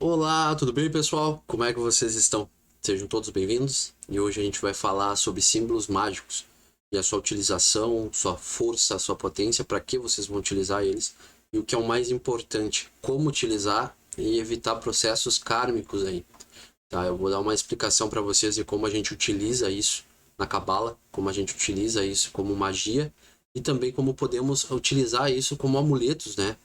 Olá, tudo bem, pessoal? Como é que vocês estão? Sejam todos bem-vindos. E hoje a gente vai falar sobre símbolos mágicos e a sua utilização, sua força, sua potência, para que vocês vão utilizar eles e o que é o mais importante, como utilizar e evitar processos kármicos aí. Tá? Eu vou dar uma explicação para vocês de como a gente utiliza isso na Cabala, como a gente utiliza isso como magia e também como podemos utilizar isso como amuletos, né?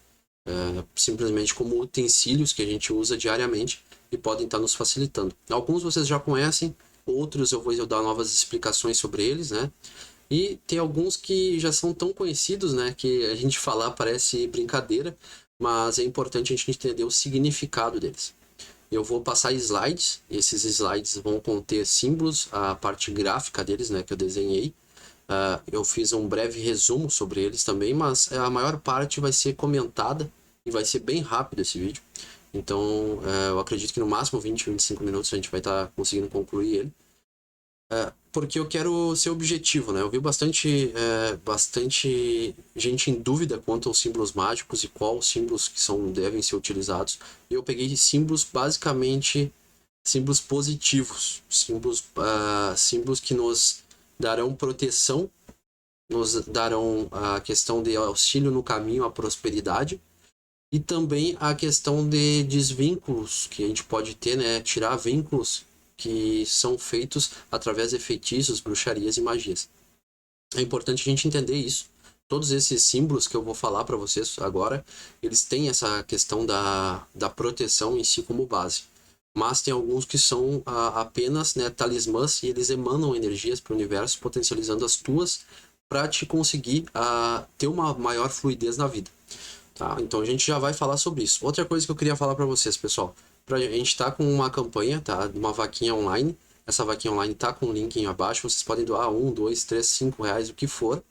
Simplesmente como utensílios que a gente usa diariamente e podem estar nos facilitando. Alguns vocês já conhecem, outros eu vou dar novas explicações sobre eles, né? E tem alguns que já são tão conhecidos, né, que a gente falar parece brincadeira, mas é importante a gente entender o significado deles. Eu vou passar slides, esses slides vão conter símbolos, a parte gráfica deles, né, que eu desenhei. Eu fiz um breve resumo sobre eles também, mas a maior parte vai ser comentada e vai ser bem rápido esse vídeo. Então, eu acredito que no máximo 20, 25 minutos a gente vai estar conseguindo concluir ele. Porque eu quero ser objetivo, né? Eu vi bastante gente em dúvida quanto aos símbolos mágicos e quais símbolos que devem ser utilizados. E eu peguei símbolos, basicamente, símbolos positivos. Símbolos que nos darão proteção, nos darão a questão de auxílio no caminho à prosperidade e também a questão de desvínculos que a gente pode ter, né? Tirar vínculos que são feitos através de feitiços, bruxarias e magias. É importante a gente entender isso. Todos esses símbolos que eu vou falar para vocês agora, eles têm essa questão da proteção em si como base. Mas tem alguns que são apenas, né, talismãs e eles emanam energias para o universo, potencializando as tuas para te conseguir ter uma maior fluidez na vida. Tá? Então a gente já vai falar sobre isso. Outra coisa que eu queria falar para vocês, pessoal. A gente está com uma campanha, tá? Uma vaquinha online. Essa vaquinha online está com o link aí abaixo. Vocês podem doar 1, 2, 3, 5 reais, o que for,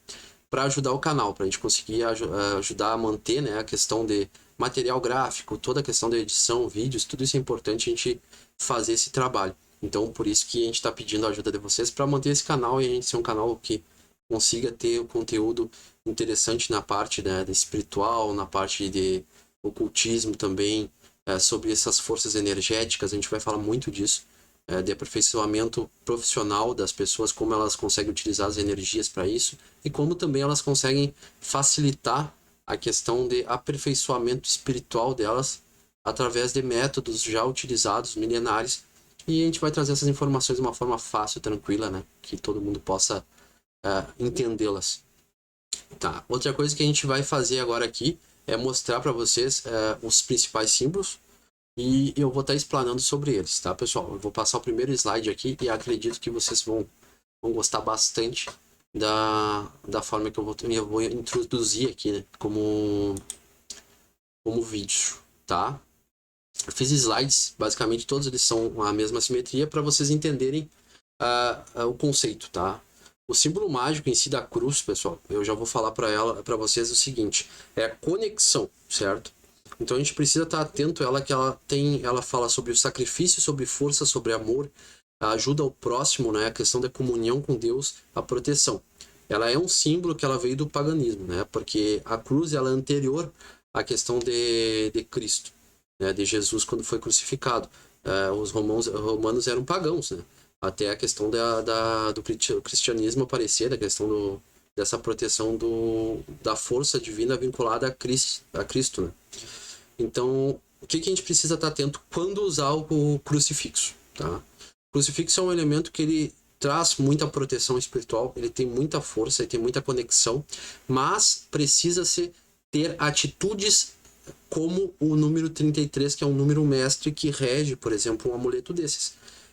para ajudar o canal, para a gente conseguir ajudar a manter, né, a questão de material gráfico, toda a questão da edição, vídeos, tudo isso é importante a gente fazer esse trabalho. Então, por isso que a gente está pedindo a ajuda de vocês para manter esse canal e a gente ser um canal que consiga ter o conteúdo interessante na parte, né, espiritual, na parte de ocultismo também, sobre essas forças energéticas, a gente vai falar muito disso, de aperfeiçoamento profissional das pessoas, como elas conseguem utilizar as energias para isso e como também elas conseguem facilitar a questão de aperfeiçoamento espiritual delas através de métodos já utilizados, milenares, e a gente vai trazer essas informações de uma forma fácil, tranquila, né, que todo mundo possa entendê-las. Tá. Outra coisa que a gente vai fazer agora aqui é mostrar para vocês os principais símbolos e eu vou estar explanando sobre eles, tá, pessoal? Eu vou passar o primeiro slide aqui e acredito que vocês vão gostar bastante da forma que eu vou introduzir aqui, né, como vídeo, tá? Eu fiz slides, basicamente todos eles são a mesma simetria para vocês entenderem o conceito, tá? O símbolo mágico em si da cruz, pessoal, eu já vou falar para vocês o seguinte, é a conexão, certo? Então a gente precisa estar atento a ela que ela fala sobre o sacrifício, sobre força, sobre amor, a ajuda ao próximo, né, a questão da comunhão com Deus, a proteção. Ela é um símbolo que ela veio do paganismo, né? Porque a cruz ela é anterior à questão de Cristo, né, de Jesus quando foi crucificado. Os romanos eram pagãos, né? Até a questão do cristianismo aparecer, da questão dessa proteção da força divina vinculada a Cristo, né? Então, o que a gente precisa estar atento quando usar o crucifixo, tá? O crucifixo é um elemento que ele traz muita proteção espiritual, ele tem muita força, ele tem muita conexão, mas precisa ter atitudes como o número 33, que é um número mestre que rege, por exemplo, um amuleto desses.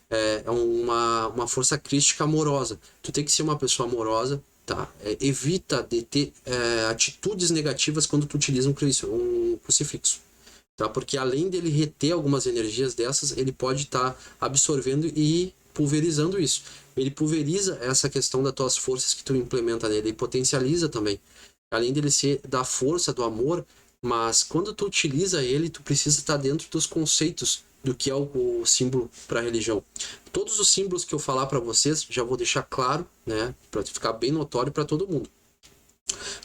É uma força crística amorosa. Tu tem que ser uma pessoa amorosa, tá? Evita de ter atitudes negativas quando tu utiliza um crucifixo, tá? Porque além dele reter algumas energias dessas, ele pode estar absorvendo e pulverizando isso. Ele pulveriza essa questão das tuas forças que tu implementa nele e potencializa também. Além dele ser da força, do amor, mas quando tu utiliza ele, tu precisa estar dentro dos conceitos do que é o símbolo para a religião. Todos os símbolos que eu falar para vocês, já vou deixar claro, né, para ficar bem notório para todo mundo.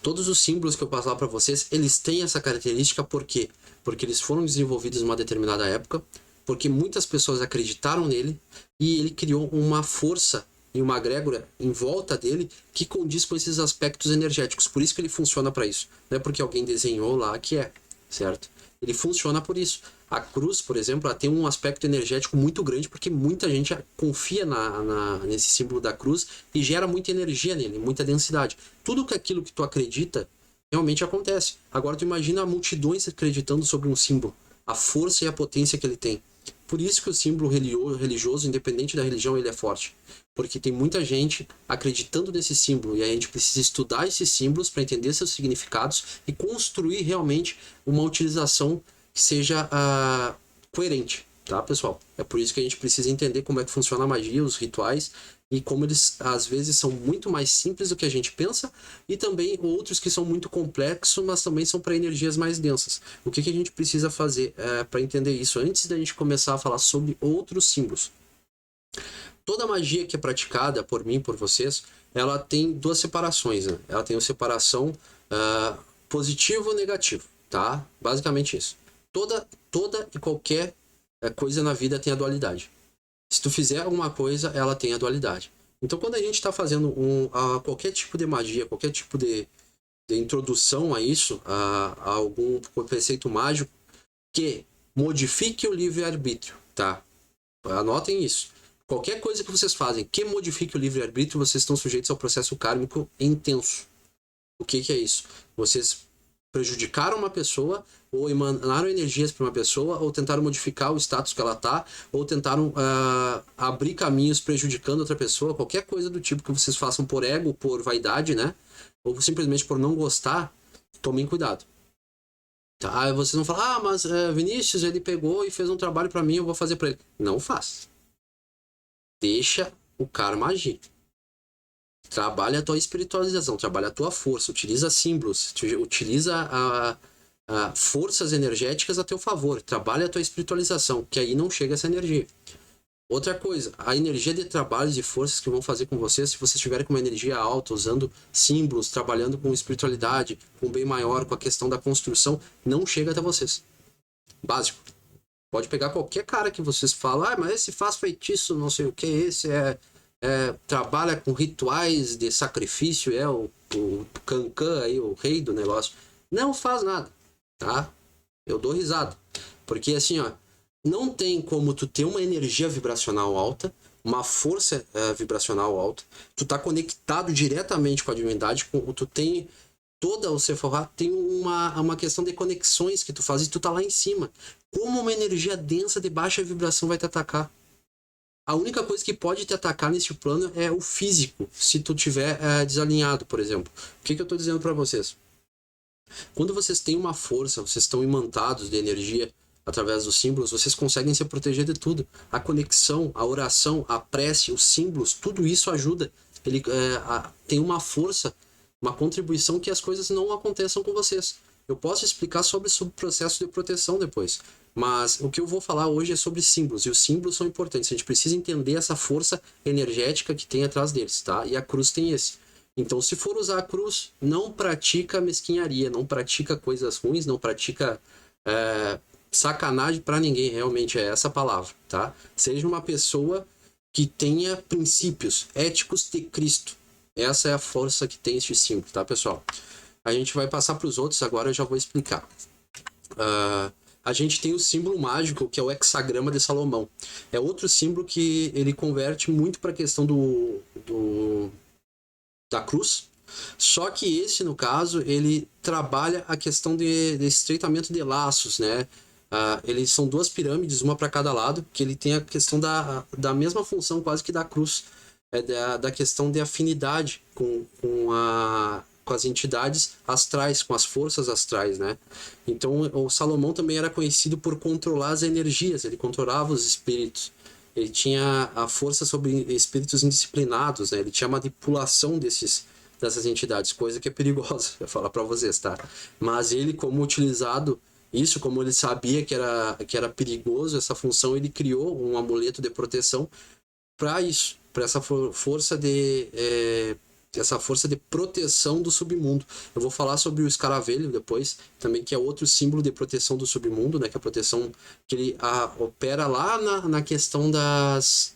Todos os símbolos que eu passar para vocês, eles têm essa característica porque porque eles foram desenvolvidos em uma determinada época, porque muitas pessoas acreditaram nele e ele criou uma força e uma egrégora em volta dele que condiz com esses aspectos energéticos. Por isso que ele funciona para isso. Não é porque alguém desenhou lá que é, certo? Ele funciona por isso. A cruz, por exemplo, ela tem um aspecto energético muito grande porque muita gente confia nesse símbolo da cruz e gera muita energia nele, muita densidade. Tudo que aquilo que tu acredita realmente acontece. Agora tu imagina multidões acreditando sobre um símbolo, a força e a potência que ele tem. Por isso que o símbolo religioso, independente da religião, ele é forte. Porque tem muita gente acreditando nesse símbolo e a gente precisa estudar esses símbolos para entender seus significados e construir realmente uma utilização que seja coerente, tá, pessoal? É por isso que a gente precisa entender como é que funciona a magia, os rituais e como eles às vezes são muito mais simples do que a gente pensa e também outros que são muito complexos, mas também são para energias mais densas. O que a gente precisa fazer para entender isso antes da gente começar a falar sobre outros símbolos? Toda magia que é praticada por mim, por vocês, ela tem duas separações, né? Ela tem a separação positivo e negativo, tá? Basicamente isso. Toda e qualquer coisa na vida tem a dualidade. Se tu fizer alguma coisa, ela tem a dualidade. Então, quando a gente está fazendo qualquer tipo de magia, qualquer tipo de introdução a isso, a algum preceito mágico que modifique o livre-arbítrio, tá? Anotem isso. Qualquer coisa que vocês fazem que modifique o livre-arbítrio, vocês estão sujeitos ao processo kármico intenso. O que é isso? Vocês prejudicaram uma pessoa, ou emanaram energias para uma pessoa, ou tentaram modificar o status que ela está, ou tentaram abrir caminhos prejudicando outra pessoa, qualquer coisa do tipo que vocês façam por ego, por vaidade, né? Ou simplesmente por não gostar, tomem cuidado. Tá? Aí vocês vão falar, mas Vinícius, ele pegou e fez um trabalho para mim, eu vou fazer para ele. Não faz. Deixa o karma agir. Trabalha a tua espiritualização, trabalha a tua força, utiliza símbolos, utiliza forças energéticas a teu favor, trabalha a tua espiritualização, que aí não chega essa energia. Outra coisa, a energia de trabalhos e forças que vão fazer com vocês, se vocês estiverem com uma energia alta, usando símbolos, trabalhando com espiritualidade, com bem maior, com a questão da construção, não chega até vocês. Básico. Pode pegar qualquer cara que vocês falam, mas esse faz feitiço, não sei o que, esse trabalha com rituais de sacrifício, o Cancan aí, o rei do negócio. Não faz nada, tá? Eu dou risada. Porque assim, ó, não tem como tu ter uma energia vibracional alta, uma força vibracional alta, tu tá conectado diretamente com a divindade, tu tem toda o Sephora tem uma questão de conexões que tu faz e tu tá lá em cima. Como uma energia densa de baixa vibração vai te atacar? A única coisa que pode te atacar nesse plano é o físico, se tu tiver desalinhado, por exemplo. O que eu estou dizendo para vocês? Quando vocês têm uma força, vocês estão imantados de energia através dos símbolos, vocês conseguem se proteger de tudo. A conexão, a oração, a prece, os símbolos, tudo isso ajuda. Ele tem uma força, uma contribuição que as coisas não aconteçam com vocês. Eu posso explicar sobre o processo de proteção depois. Mas o que eu vou falar hoje é sobre símbolos, e os símbolos são importantes. A gente precisa entender essa força energética que tem atrás deles, tá? E a cruz tem esse. Então, se for usar a cruz, não pratica mesquinharia, não pratica coisas ruins, não pratica sacanagem para ninguém, realmente é essa a palavra, tá? Seja uma pessoa que tenha princípios éticos de Cristo. Essa é a força que tem este símbolo, tá, pessoal? A gente vai passar para os outros, agora eu já vou explicar. A gente tem o símbolo mágico, que é o hexagrama de Salomão. É outro símbolo que ele converte muito para a questão da cruz. Só que esse, no caso, ele trabalha a questão de estreitamento de laços, né? Eles são duas pirâmides, uma para cada lado, que ele tem a questão da mesma função quase que da cruz. Da questão de afinidade com as entidades astrais, com as forças astrais, né? Então, o Salomão também era conhecido por controlar as energias, ele controlava os espíritos. Ele tinha a força sobre espíritos indisciplinados, né? Ele tinha manipulação dessas entidades, coisa que é perigosa, eu falar para vocês, tá? Mas ele, como utilizado isso, como ele sabia que era perigoso essa função, ele criou um amuleto de proteção para isso, para essa força de essa força de proteção do submundo. Eu vou falar sobre o escaravelho depois, também, que é outro símbolo de proteção do submundo, né? Que é a proteção que ele opera lá na questão das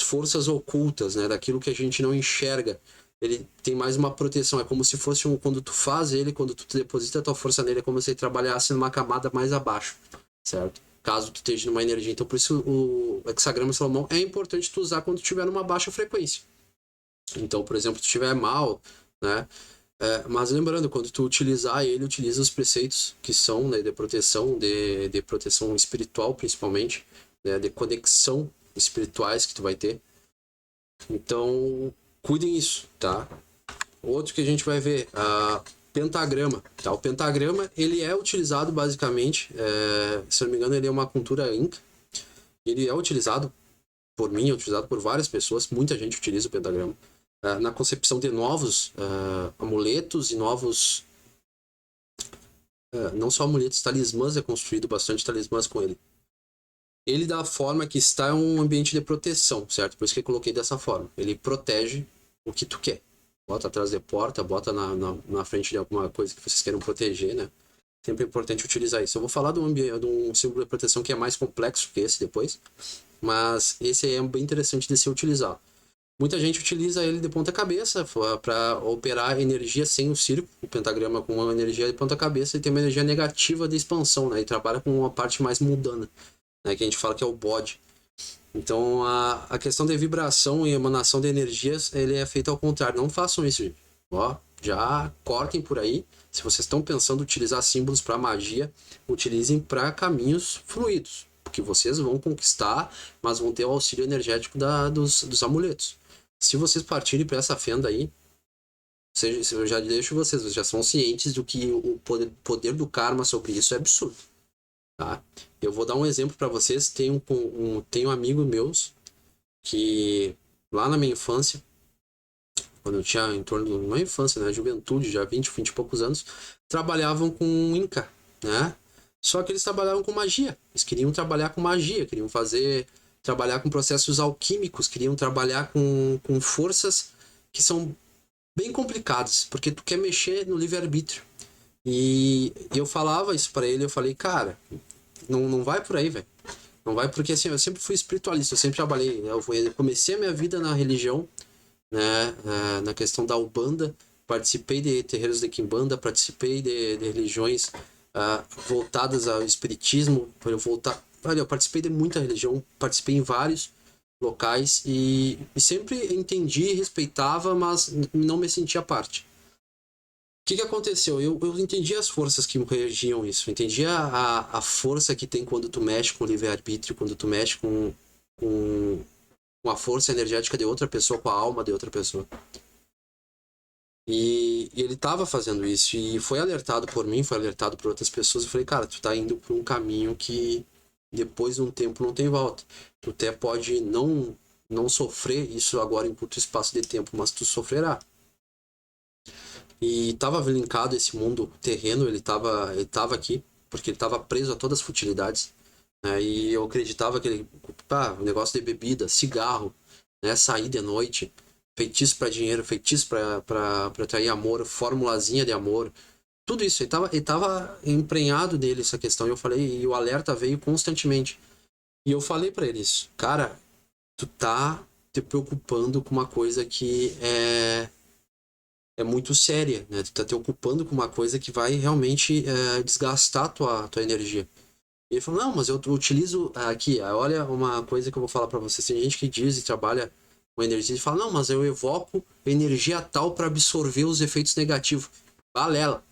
forças ocultas, né? Daquilo que a gente não enxerga. Ele tem mais uma proteção, é como se fosse quando tu faz ele, quando tu deposita a tua força nele, é como se ele trabalhasse numa camada mais abaixo, certo? Caso tu esteja numa energia. Então, por isso, o hexagrama Salomão é importante tu usar quando tu estiver numa baixa frequência. Então, por exemplo, se tu estiver mal, né? Mas lembrando, quando tu utilizar ele, utiliza os preceitos que são, né, de proteção espiritual, principalmente, né, de conexão espirituais que tu vai ter. Então, cuidem isso, tá? Outro que a gente vai ver, pentagrama. Tá? O pentagrama, ele é utilizado basicamente, se eu não me engano, ele é uma cultura inca. Ele é utilizado por mim, é utilizado por várias pessoas, muita gente utiliza o pentagrama. Na concepção de novos amuletos e novos... não só amuletos, talismãs, é construído bastante talismãs com ele. Ele, da forma que está, é um ambiente de proteção, certo? Por isso que eu coloquei dessa forma. Ele protege o que tu quer. Bota atrás de porta, bota na frente de alguma coisa que vocês queiram proteger, né? Sempre é importante utilizar isso. Eu vou falar de um símbolo de proteção que é mais complexo que esse depois, mas esse aí é bem interessante de ser utilizado. Muita gente utiliza ele de ponta cabeça para operar energia sem o círculo. O pentagrama com uma energia de ponta cabeça e tem uma energia negativa de expansão, né? E trabalha com uma parte mais mundana, né? Que a gente fala que é o bode. Então, a questão de vibração e emanação de energias, ele é feito ao contrário. Não façam isso, gente. Ó, já cortem por aí. Se vocês estão pensando em utilizar símbolos para magia, utilizem para caminhos fluidos, porque vocês vão conquistar, mas vão ter o auxílio energético dos amuletos. Se vocês partirem para essa fenda aí, eu já deixo vocês já são cientes do que o poder do karma sobre isso é absurdo. Tá? Eu vou dar um exemplo para vocês. Tenho amigos meus que lá na minha infância, quando eu tinha em torno de uma infância, né, juventude, já 20 e poucos anos, trabalhavam com Inca, né? Só que eles trabalhavam com magia. Eles queriam trabalhar com magia, queriam trabalhar com processos alquímicos, queriam trabalhar com forças que são bem complicadas, porque tu quer mexer no livre-arbítrio. E eu falava isso para ele, eu falei, cara, não vai por aí, velho. Não vai, porque assim, eu sempre fui espiritualista, eu sempre trabalhei, eu comecei a minha vida na religião, né, na questão da Umbanda, participei de terreiros de Quimbanda, participei de religiões voltadas ao espiritismo, eu participei de muita religião, participei em vários locais e sempre entendi, respeitava, mas não me sentia parte. O que aconteceu? Eu entendi as forças que regiam isso. Eu entendi a força que tem quando tu mexe com o livre-arbítrio, quando tu mexe com a força energética de outra pessoa, com a alma de outra pessoa. E ele estava fazendo isso. E foi alertado por mim, foi alertado por outras pessoas. Eu falei, cara, tu tá indo por um caminho que depois de um tempo não tem volta. Tu até pode não sofrer isso agora em curto espaço de tempo, mas tu sofrerá. E estava linkado esse mundo terreno, ele tava aqui, porque ele estava preso a todas as futilidades. Né? E eu acreditava que o negócio de bebida, cigarro, né? Sair de noite, feitiço para dinheiro, feitiço para atrair amor, formulazinha de amor, tudo isso, ele tava emprenhado nele essa questão. E eu falei, e o alerta veio constantemente. E eu falei para ele isso, cara, tu tá te preocupando com uma coisa que é muito séria, né? Tu tá te ocupando com uma coisa que vai realmente desgastar tua energia. E ele falou, não, mas eu utilizo aqui, olha uma coisa que eu vou falar para vocês. Tem gente que diz e trabalha com energia e fala, não, mas eu evoco energia tal para absorver os efeitos negativos. Balela.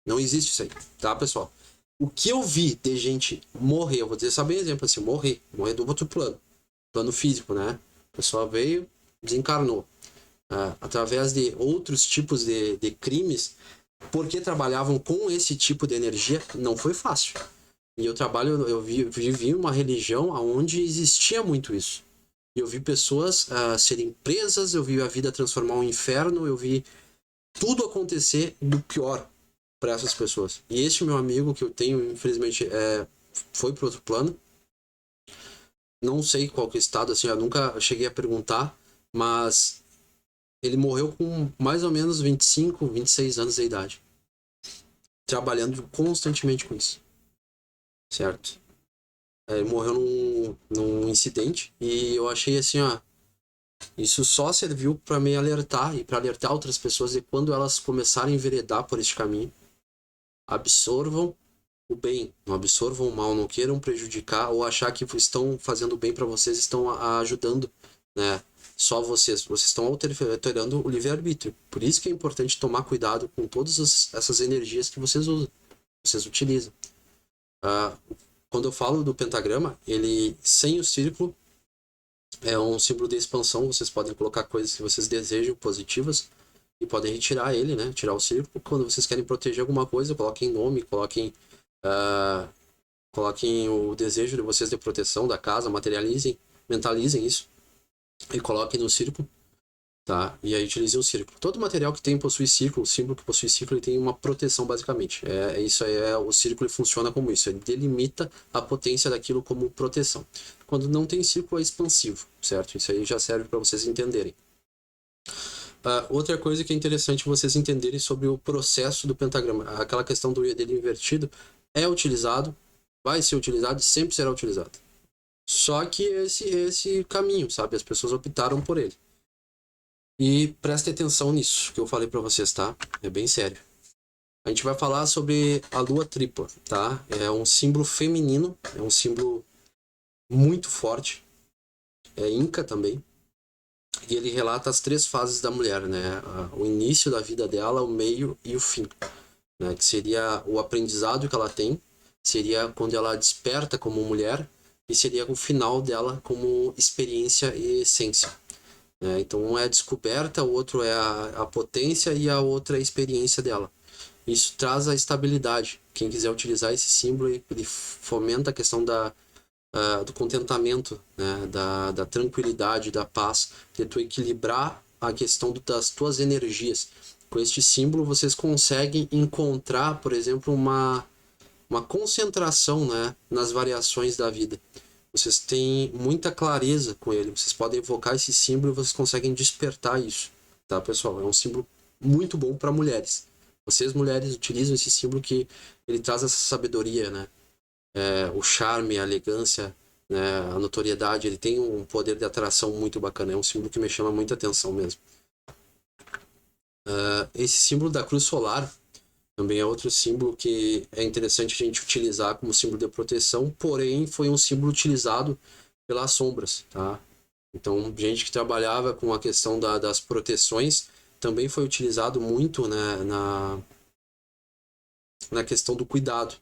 Não existe isso aí, tá, pessoal? O que eu vi de gente morrer, eu vou dizer só bem exemplo assim, morrer do outro plano físico, né? A pessoa veio, desencarnou. Através de outros tipos de crimes, porque trabalhavam com esse tipo de energia, não foi fácil. E eu vivi uma religião onde existia muito isso. Eu vi pessoas serem presas, eu vi a vida transformar um inferno, eu vi tudo acontecer do pior para essas pessoas. E este meu amigo que eu tenho, infelizmente, foi para outro plano. Não sei qual que é o estado, assim, eu nunca cheguei a perguntar, mas Ele morreu com mais ou menos 25, 26 anos de idade. Trabalhando constantemente com isso. Certo? Ele morreu num incidente e eu achei assim, ó, isso só serviu para me alertar e para alertar outras pessoas de quando elas começarem a enveredar por este caminho, absorvam o bem, não absorvam o mal, não queiram prejudicar ou achar que estão fazendo bem para vocês, estão ajudando, né? Só vocês estão alterando o livre-arbítrio. Por isso que é importante tomar cuidado com todas essas energias que vocês usam, vocês utilizam. Quando eu falo do pentagrama, ele sem o círculo é um símbolo de expansão. Vocês podem colocar coisas que vocês desejam positivas e podem retirar ele, né? Tirar o círculo. Quando vocês querem proteger alguma coisa, coloquem nome, coloquem o desejo de vocês de proteção da casa, materializem, mentalizem isso e coloquem no círculo, tá? E aí utilizem o círculo. Todo material que possui círculo, o símbolo que possui círculo, ele tem uma proteção basicamente. Isso aí o círculo funciona como isso, ele delimita a potência daquilo como proteção. Quando não tem círculo é expansivo, certo? Isso aí já serve para vocês entenderem. Outra coisa que é interessante vocês entenderem sobre o processo do pentagrama, aquela questão dele invertido é utilizado, vai ser utilizado e sempre será utilizado. Só que esse caminho, sabe? As pessoas optaram por ele. E prestem atenção nisso que eu falei para vocês, tá? É bem sério. A gente vai falar sobre a lua tripla, tá? É um símbolo feminino, é um símbolo muito forte. É Inca também. E ele relata as 3 fases da mulher, né? O início da vida dela, o meio e o fim. Né? Que seria o aprendizado que ela tem, seria quando ela desperta como mulher, e seria o final dela como experiência e essência. Então um é a descoberta, o outro é a potência e a outra é a experiência dela. Isso traz a estabilidade. Quem quiser utilizar esse símbolo, ele fomenta a questão do contentamento, né? da tranquilidade, da paz, de tu equilibrar a questão das tuas energias. Com este símbolo vocês conseguem encontrar, por exemplo, uma concentração, né? nas variações da vida. Vocês têm muita clareza com ele. Vocês podem evocar esse símbolo e vocês conseguem despertar isso. Tá, pessoal? É um símbolo muito bom para mulheres. Vocês, mulheres, utilizam esse símbolo que ele traz essa sabedoria, né? O charme, a elegância, né? A notoriedade. Ele tem um poder de atração muito bacana. É um símbolo que me chama muita atenção mesmo. Esse símbolo da cruz solar também é outro símbolo que é interessante a gente utilizar como símbolo de proteção, porém foi um símbolo utilizado pelas sombras, tá? Então, gente que trabalhava com a questão das proteções também foi utilizado muito, né, na questão do cuidado,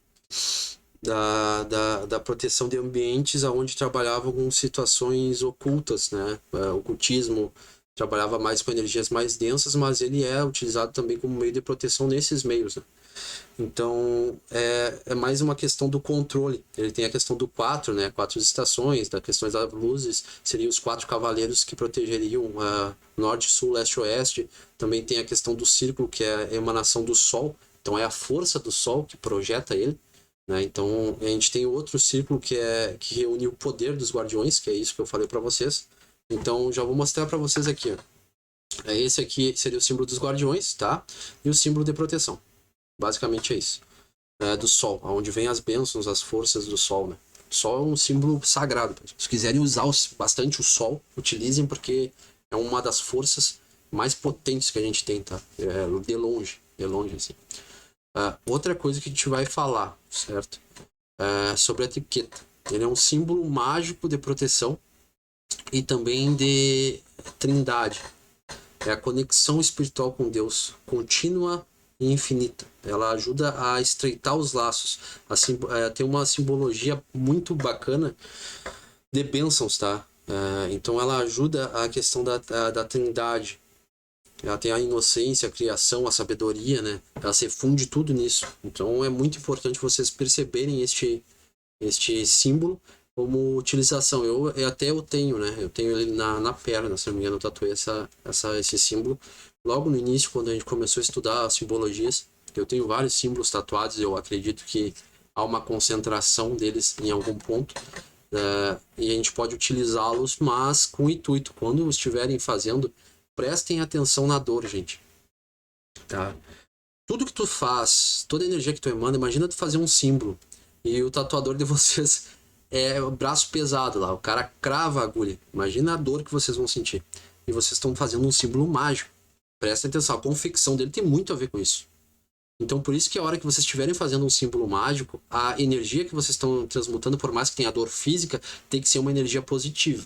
da proteção de ambientes onde trabalhavam com situações ocultas, né? Ocultismo, trabalhava mais com energias mais densas, mas ele é utilizado também como meio de proteção nesses meios, né? Então, é mais uma questão do controle. Ele tem a questão do 4, né? 4 estações, das questões das luzes, seriam os 4 cavaleiros que protegeriam norte, sul, leste, oeste. Também tem a questão do círculo, que é a emanação do sol. Então, é a força do sol que projeta ele, né? Então, a gente tem outro círculo que reúne o poder dos guardiões, que é isso que eu falei para vocês. Então, já vou mostrar para vocês aqui, ó. Esse aqui seria o símbolo dos guardiões, tá? E o símbolo de proteção. Basicamente é isso. Do sol, onde vem as bênçãos, as forças do sol, né? O sol é um símbolo sagrado. Se quiserem usar bastante o sol, utilizem, porque é uma das forças mais potentes que a gente tem, tá? De longe, assim. Outra coisa que a gente vai falar, certo? Sobre a etiqueta. Ele é um símbolo mágico de proteção e também de trindade. É a conexão espiritual com Deus, contínua e infinita. Ela ajuda a estreitar os laços, tem uma simbologia muito bacana de bênçãos, tá? Então ela ajuda a questão da trindade. Ela tem a inocência, a criação, a sabedoria, né? Ela se funde tudo nisso. Então é muito importante vocês perceberem este símbolo como utilização. Eu tenho, né? Eu tenho ele na perna, se não me engano, eu tatuei esse símbolo. Logo no início, quando a gente começou a estudar as simbologias, eu tenho vários símbolos tatuados, eu acredito que há uma concentração deles em algum ponto, e a gente pode utilizá-los, mas com intuito. Quando estiverem fazendo Prestem atenção na dor, gente. Tá? Tudo que tu faz, toda a energia que tu emana, imagina tu fazer um símbolo e o tatuador de vocês é o braço pesado lá, o cara crava a agulha. Imagina a dor que vocês vão sentir. E vocês estão fazendo um símbolo mágico. Prestem atenção, a confecção dele tem muito a ver com isso. Então, por isso que a hora que vocês estiverem fazendo um símbolo mágico, a energia que vocês estão transmutando, por mais que tenha dor física, tem que ser uma energia positiva.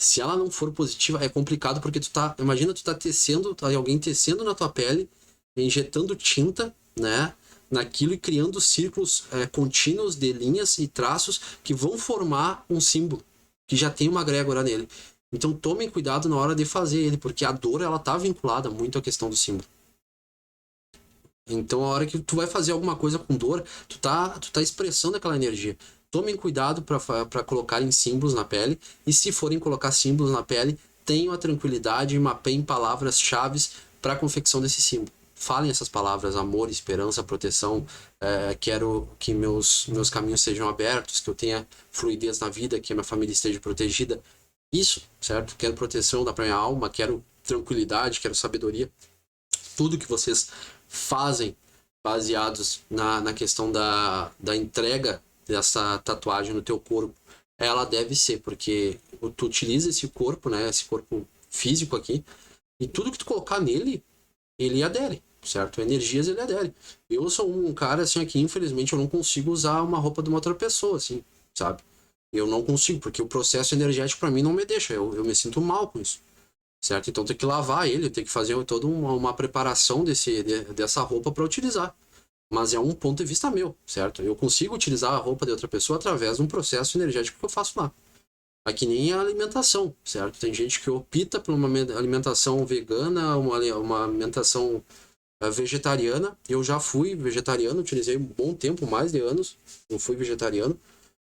Se ela não for positiva, é complicado porque imagina tu tá tecendo, alguém tecendo na tua pele, injetando tinta, né, naquilo e criando círculos contínuos de linhas e traços que vão formar um símbolo, que já tem uma egrégora nele. Então tomem cuidado na hora de fazer ele, porque a dor ela tá vinculada muito à questão do símbolo. Então a hora que tu vai fazer alguma coisa com dor, tu tá expressando aquela energia. Tomem cuidado para colocarem símbolos na pele, e se forem colocar símbolos na pele, tenham a tranquilidade e mapeiem palavras-chave para a confecção desse símbolo. Falem essas palavras: amor, esperança, proteção, quero que meus caminhos sejam abertos, que eu tenha fluidez na vida, que a minha família esteja protegida. Isso, certo? Quero proteção da minha alma, quero tranquilidade, quero sabedoria. Tudo que vocês fazem baseados na questão da entrega dessa tatuagem no teu corpo, ela deve ser, porque tu utiliza esse corpo, né, esse corpo físico aqui, e tudo que tu colocar nele, ele adere, certo? Energias ele adere. Eu sou um cara assim aqui, infelizmente eu não consigo usar uma roupa de uma outra pessoa, assim, sabe? Eu não consigo, porque o processo energético para mim não me deixa, eu me sinto mal com isso, certo? Então tem que lavar ele, tem que fazer toda uma preparação dessa roupa para utilizar. Mas é um ponto de vista meu, certo? Eu consigo utilizar a roupa de outra pessoa através de um processo energético que eu faço lá. É que nem a alimentação, certo? Tem gente que opta por uma alimentação vegana, uma alimentação vegetariana. Eu já fui vegetariano, utilizei um bom tempo, mais de anos, eu fui vegetariano.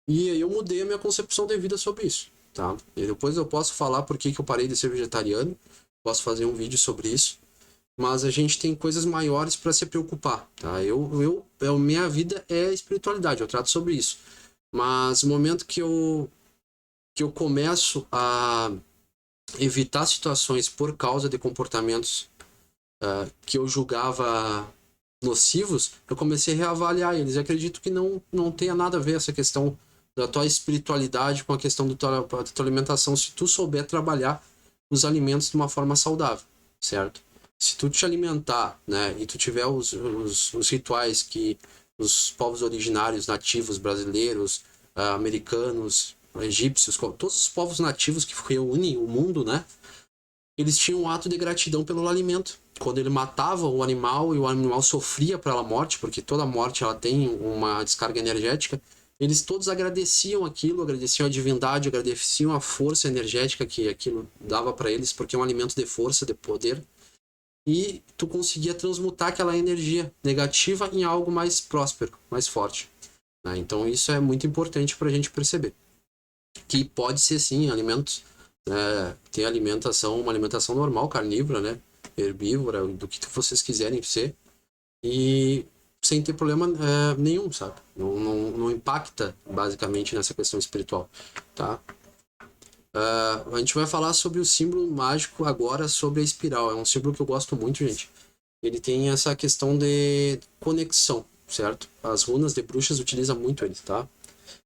E aí eu mudei a minha concepção de vida sobre isso, tá? E depois eu posso falar por que eu parei de ser vegetariano, posso fazer um vídeo sobre isso. Mas a gente tem coisas maiores para se preocupar, tá? Minha vida é espiritualidade, eu trato sobre isso. Mas no momento que eu começo a evitar situações por causa de comportamentos que eu julgava nocivos, eu comecei a reavaliar eles. Eu acredito que não tenha nada a ver essa questão da tua espiritualidade com a questão da tua alimentação, se tu souber trabalhar os alimentos de uma forma saudável, certo? Se tu te alimentar, né, e tu tiver os rituais que os povos originários, nativos, brasileiros, americanos, egípcios, todos os povos nativos que reúnem o mundo, né, eles tinham um ato de gratidão pelo alimento. Quando ele matava o animal e o animal sofria pela morte, porque toda morte ela tem uma descarga energética, eles todos agradeciam aquilo, agradeciam a divindade, agradeciam a força energética que aquilo dava para eles, porque é um alimento de força, de poder. E tu conseguia transmutar aquela energia negativa em algo mais próspero, mais forte, né? Então isso é muito importante para a gente perceber. Que pode ser sim alimentos, ter uma alimentação normal, carnívora, né? Herbívora, do que vocês quiserem ser, e sem ter problema nenhum, sabe? Não impacta basicamente nessa questão espiritual, tá? A gente vai falar sobre o símbolo mágico agora, sobre a espiral. É um símbolo que eu gosto muito, gente. Ele tem essa questão de conexão, certo? As runas de bruxas utilizam muito ele, tá?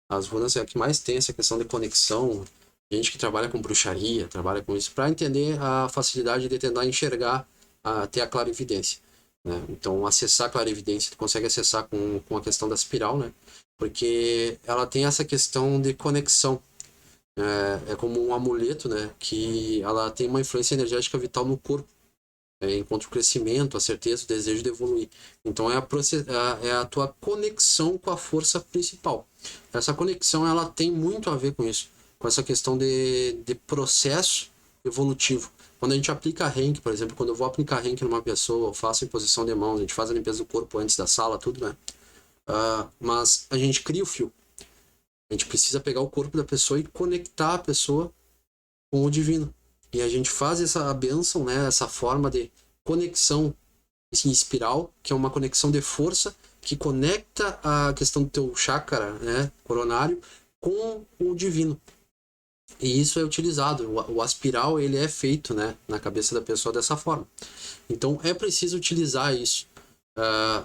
As runas é a que mais tem essa questão de conexão. Gente que trabalha com bruxaria, trabalha com isso, para entender a facilidade de tentar enxergar, ter a clarividência, né? Então, acessar a clarividência, tu consegue acessar com a questão da espiral, né? Porque ela tem essa questão de conexão. É como um amuleto, né? Que ela tem uma influência energética vital no corpo. Encontra o crescimento, a certeza, o desejo de evoluir. Então é a tua conexão com a força principal. Essa conexão ela tem muito a ver com isso, com essa questão de processo evolutivo. Quando a gente aplica Reiki, por exemplo, quando eu vou aplicar Reiki numa pessoa, eu faço imposição de mãos, a gente faz a limpeza do corpo antes da sala, tudo, né? Mas a gente cria o fio. A gente precisa pegar o corpo da pessoa e conectar a pessoa com o divino. E a gente faz essa bênção, né, essa forma de conexão em espiral, que é uma conexão de força que conecta a questão do teu chakra, né, coronário, com o divino. E isso é utilizado, o aspiral ele é feito, né, na cabeça da pessoa dessa forma. Então é preciso utilizar isso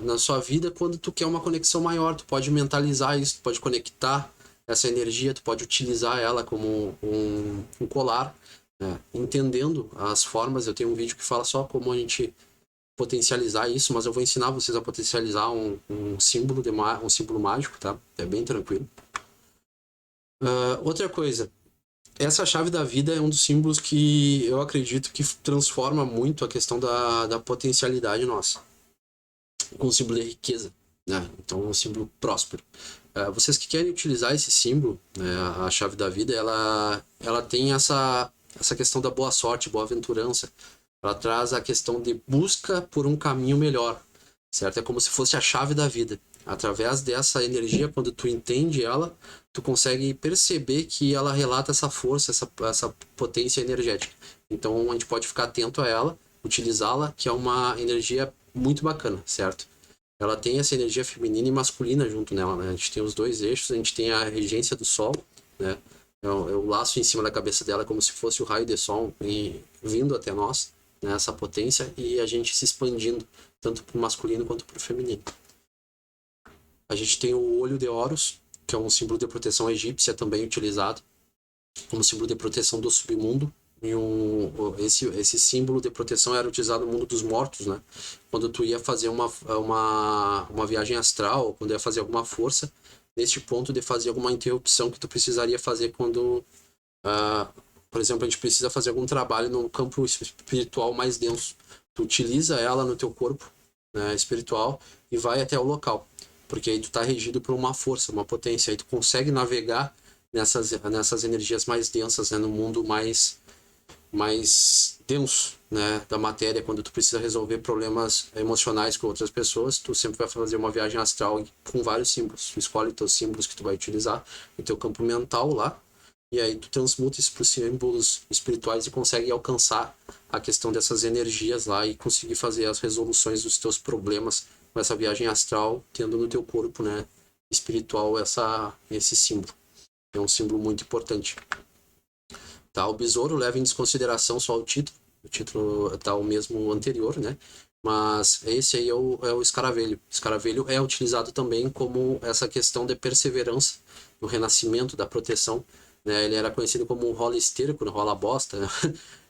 na sua vida quando tu quer uma conexão maior. Tu pode mentalizar isso, tu pode conectar essa energia, tu pode utilizar ela como um colar, né, entendendo as formas. Eu tenho um vídeo que fala só como a gente potencializar isso, mas eu vou ensinar vocês a potencializar um símbolo um símbolo mágico, tá? É bem tranquilo. Outra coisa, essa chave da vida é um dos símbolos que eu acredito que transforma muito a questão da potencialidade nossa, com o símbolo de riqueza, né? Então, é um símbolo próspero. Vocês que querem utilizar esse símbolo, né, a chave da vida, ela tem essa questão da boa sorte, boa aventurança. Ela traz a questão de busca por um caminho melhor, certo? É como se fosse a chave da vida. Através dessa energia, quando tu entende ela, tu consegue perceber que ela relata essa força, essa potência energética. Então a gente pode ficar atento a ela, utilizá-la, que é uma energia muito bacana, certo? Ela tem essa energia feminina e masculina junto nela, né? A gente tem os dois eixos, a gente tem a regência do sol, né? É o laço em cima da cabeça dela, como se fosse o raio de sol vindo até nós, né? Essa potência, e a gente se expandindo, tanto para o masculino quanto para o feminino. A gente tem o olho de Horus, que é um símbolo de proteção egípcia também utilizado como símbolo de proteção do submundo. E esse símbolo de proteção era utilizado no mundo dos mortos, né? Quando tu ia fazer uma viagem astral, quando ia fazer alguma força, neste ponto de fazer alguma interrupção que tu precisaria fazer quando, por exemplo, a gente precisa fazer algum trabalho no campo espiritual mais denso. Tu utiliza ela no teu corpo, né, espiritual, e vai até o local, porque aí tu tá regido por uma força, uma potência, aí tu consegue navegar nessas energias mais densas, né, no mundo mais denso, né, da matéria. Quando tu precisa resolver problemas emocionais com outras pessoas, tu sempre vai fazer uma viagem astral com vários símbolos. Tu escolhe os teus símbolos que tu vai utilizar no teu campo mental lá, e aí tu transmuta isso para os símbolos espirituais e consegue alcançar a questão dessas energias lá e conseguir fazer as resoluções dos teus problemas com essa viagem astral, tendo no teu corpo, né, espiritual esse símbolo. É um símbolo muito importante. Tá, o besouro leva em desconsideração só o título tá o mesmo anterior, né? Mas esse aí é o escaravelho. O escaravelho é utilizado também como essa questão de perseverança, do renascimento, da proteção, né? Ele era conhecido como um rola esterco, rola bosta, né?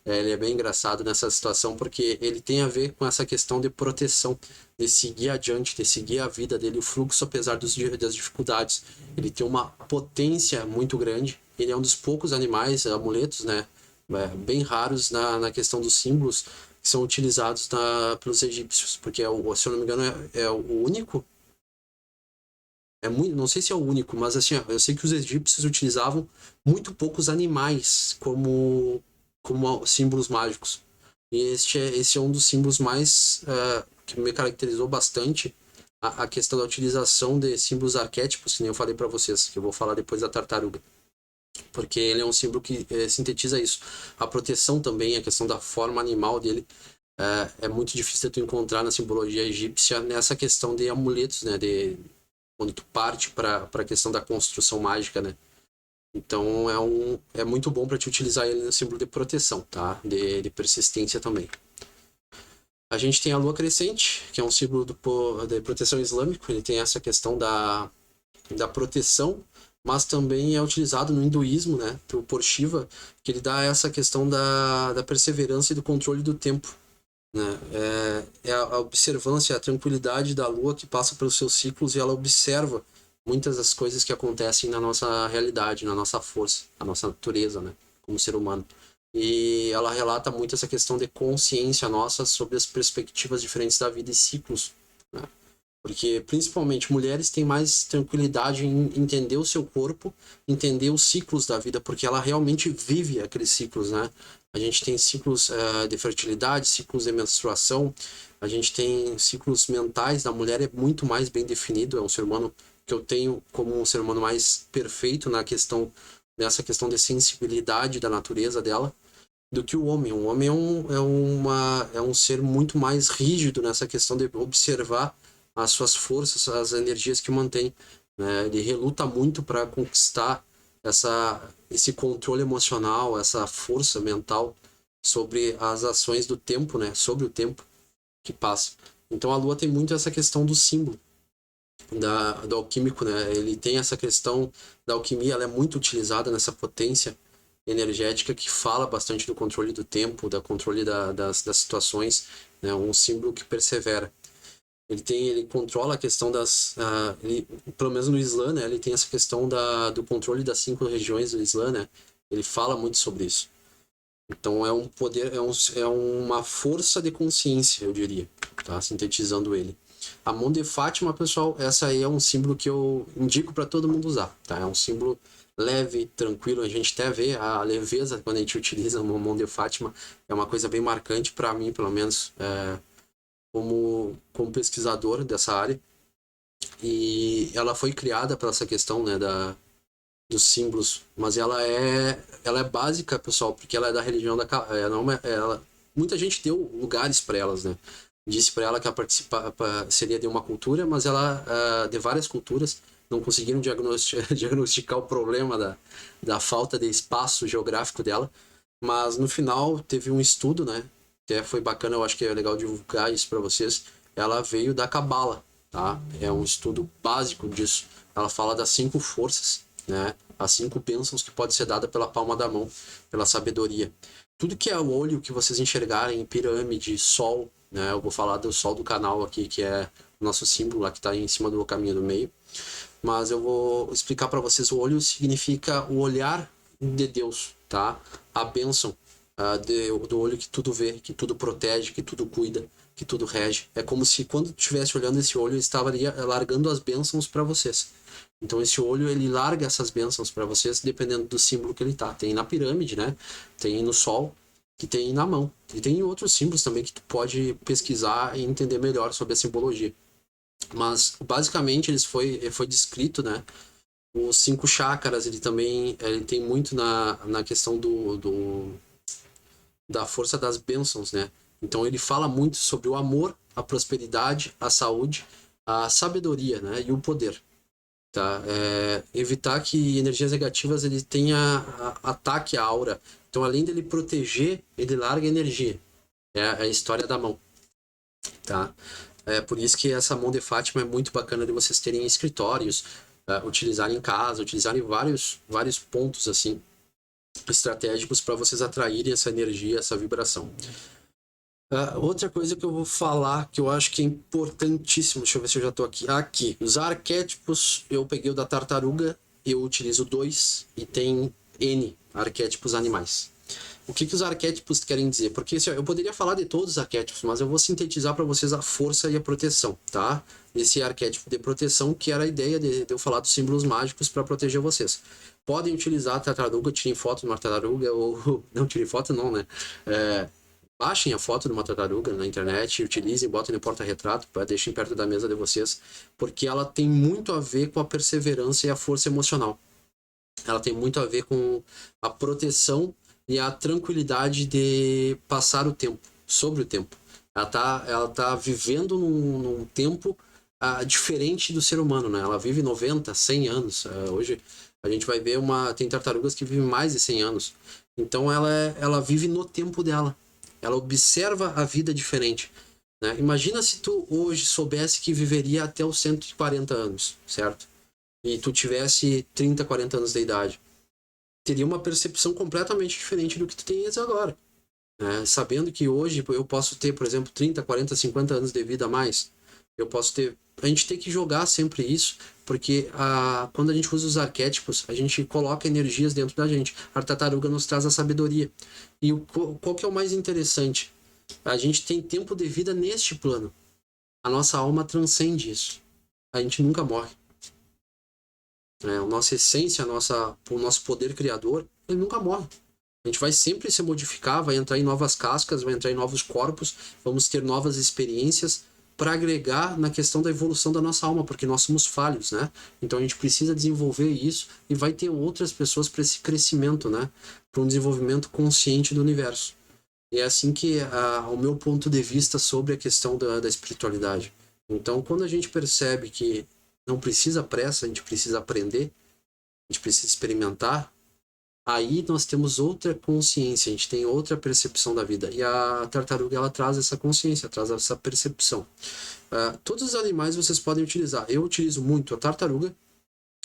Ele é bem engraçado nessa situação porque ele tem a ver com essa questão de proteção, de seguir adiante, de seguir a vida dele, o fluxo apesar das dificuldades. Ele tem uma potência muito grande. Ele é um dos poucos animais, amuletos, né, bem raros na questão dos símbolos que são utilizados pelos egípcios, porque se eu não me engano é o único. Não sei se é o único, mas assim, eu sei que os egípcios utilizavam muito poucos animais como símbolos mágicos. E esse é um dos símbolos mais que me caracterizou bastante a questão da utilização de símbolos arquétipos, que nem eu falei para vocês, que eu vou falar depois da tartaruga. Porque ele é um símbolo que sintetiza isso. A proteção também, a questão da forma animal dele, é muito difícil de tu encontrar na simbologia egípcia nessa questão de amuletos, né? Quando tu parte para a questão da construção mágica, né? Então é muito bom para te utilizar ele no símbolo de proteção, tá? De persistência também. A gente tem a lua crescente, que é um símbolo de proteção islâmico. Ele tem essa questão da proteção, mas também é utilizado no hinduísmo, né? Por Shiva, que ele dá essa questão da perseverança e do controle do tempo, né? É a observância, a tranquilidade da lua que passa pelos seus ciclos e ela observa muitas das coisas que acontecem na nossa realidade, na nossa força, na nossa natureza, né, como ser humano. E ela relata muito essa questão de consciência nossa sobre as perspectivas diferentes da vida e ciclos, né? Porque principalmente mulheres têm mais tranquilidade em entender o seu corpo, entender os ciclos da vida, porque ela realmente vive aqueles ciclos, né? A gente tem ciclos de fertilidade, ciclos de menstruação, a gente tem ciclos mentais da mulher, é muito mais bem definido, é um ser humano que eu tenho como um ser humano mais perfeito nessa questão de sensibilidade da natureza dela, do que o homem. O homem é um ser muito mais rígido nessa questão de observar as suas forças, as energias que mantém, né? Ele reluta muito para conquistar esse controle emocional, essa força mental sobre as ações do tempo, né? Sobre o tempo que passa. Então a Lua tem muito essa questão do símbolo do alquímico, né? Ele tem essa questão da alquimia, ela é muito utilizada nessa potência energética que fala bastante do controle do tempo, da controle das situações, né? Um símbolo que persevera. Ele controla a questão pelo menos no Islã, né? Ele tem essa questão do controle das 5 regiões do Islã, né? Ele fala muito sobre isso. Então é um poder, é uma força de consciência, eu diria, tá? Sintetizando ele. A mão de Fátima, pessoal, essa aí é um símbolo que eu indico para todo mundo usar, tá? É um símbolo leve, tranquilo, a gente até vê a leveza quando a gente utiliza uma mão de Fátima, é uma coisa bem marcante para mim, pelo menos, como pesquisador dessa área. E ela foi criada para essa questão, né, dos símbolos, mas ela é básica, pessoal, porque ela é da religião muita gente deu lugares para elas, né? Disse para ela que ela seria de uma cultura, mas ela de várias culturas não conseguiram diagnosticar o problema da falta de espaço geográfico dela, mas no final teve um estudo, né? Até foi bacana, eu acho que é legal divulgar isso para vocês. Ela veio da Cabala, tá? É um estudo básico disso. Ela fala das 5 forças, né? As 5 bênçãos que pode ser dada pela palma da mão, pela sabedoria. Tudo que é o olho que vocês enxergarem, pirâmide, sol, né? Eu vou falar do sol do canal aqui, que é o nosso símbolo lá que está em cima do caminho do meio. Mas eu vou explicar para vocês, o olho significa o olhar de Deus, tá? A bênção do olho que tudo vê, que tudo protege, que tudo cuida, que tudo rege. É como se quando estivesse olhando esse olho, ele estaria largando as bênçãos para vocês. Então esse olho, ele larga essas bênçãos para vocês, dependendo do símbolo que ele tá. Tem na pirâmide, né? Tem no sol, que tem na mão. E tem outros símbolos também que tu pode pesquisar e entender melhor sobre a simbologia. Mas basicamente foi descrito, né? Os 5 chakras, ele tem muito na questão da força das bênçãos, né? Então ele fala muito sobre o amor, a prosperidade, a saúde, a sabedoria, né? E o poder. Tá? Evitar que energias negativas ele tenha ataque à aura. Então, além dele proteger, ele larga energia. É a história da mão. Tá? É por isso que essa mão de Fátima é muito bacana de vocês terem em escritórios, utilizarem em casa, utilizarem vários pontos assim estratégicos para vocês atraírem essa energia, essa vibração. Outra coisa que eu vou falar, que eu acho que é importantíssimo, deixa eu ver se eu já estou aqui. Aqui, os arquétipos, eu peguei o da tartaruga, eu utilizo 2 e tem N arquétipos animais. O que os arquétipos querem dizer? Porque eu poderia falar de todos os arquétipos, mas eu vou sintetizar para vocês a força e a proteção, tá? Esse arquétipo de proteção, que era a ideia de eu falar dos símbolos mágicos para proteger vocês. Podem utilizar a tartaruga, tirem foto de uma tartaruga, ou... Não, tirem foto não, né? Baixem a foto de uma tartaruga na internet, utilizem, botem no porta-retrato, deixem perto da mesa de vocês, porque ela tem muito a ver com a perseverança e a força emocional. Ela tem muito a ver com a proteção e a tranquilidade de passar o tempo, sobre o tempo. Ela tá vivendo num tempo diferente do ser humano, né? Ela vive 90, 100 anos. Hoje a gente vai ver tem tartarugas que vivem mais de 100 anos. Então ela vive no tempo dela. Ela observa a vida diferente. Né? Imagina se tu hoje soubesse que viveria até os 140 anos, certo? E tu tivesse 30, 40 anos de idade. Teria uma percepção completamente diferente do que tu tens agora. Né? Sabendo que hoje eu posso ter, por exemplo, 30, 40, 50 anos de vida a mais. Eu posso ter... A gente tem que jogar sempre isso, porque quando a gente usa os arquétipos, a gente coloca energias dentro da gente. A tartaruga nos traz a sabedoria. E qual que é o mais interessante? A gente tem tempo de vida neste plano. A nossa alma transcende isso. A gente nunca morre. A nossa essência, o nosso poder criador, ele nunca morre. A gente vai sempre se modificar, vai entrar em novas cascas, vai entrar em novos corpos, vamos ter novas experiências para agregar na questão da evolução da nossa alma, porque nós somos falhos, né? Então a gente precisa desenvolver isso e vai ter outras pessoas para esse crescimento, né? Para um desenvolvimento consciente do universo. E é assim que o meu ponto de vista sobre a questão da espiritualidade. Então, quando a gente percebe que não precisa pressa, a gente precisa aprender, a gente precisa experimentar, aí nós temos outra consciência, a gente tem outra percepção da vida. E a tartaruga, ela traz essa consciência, traz essa percepção. Todos os animais vocês podem utilizar. Eu utilizo muito a tartaruga,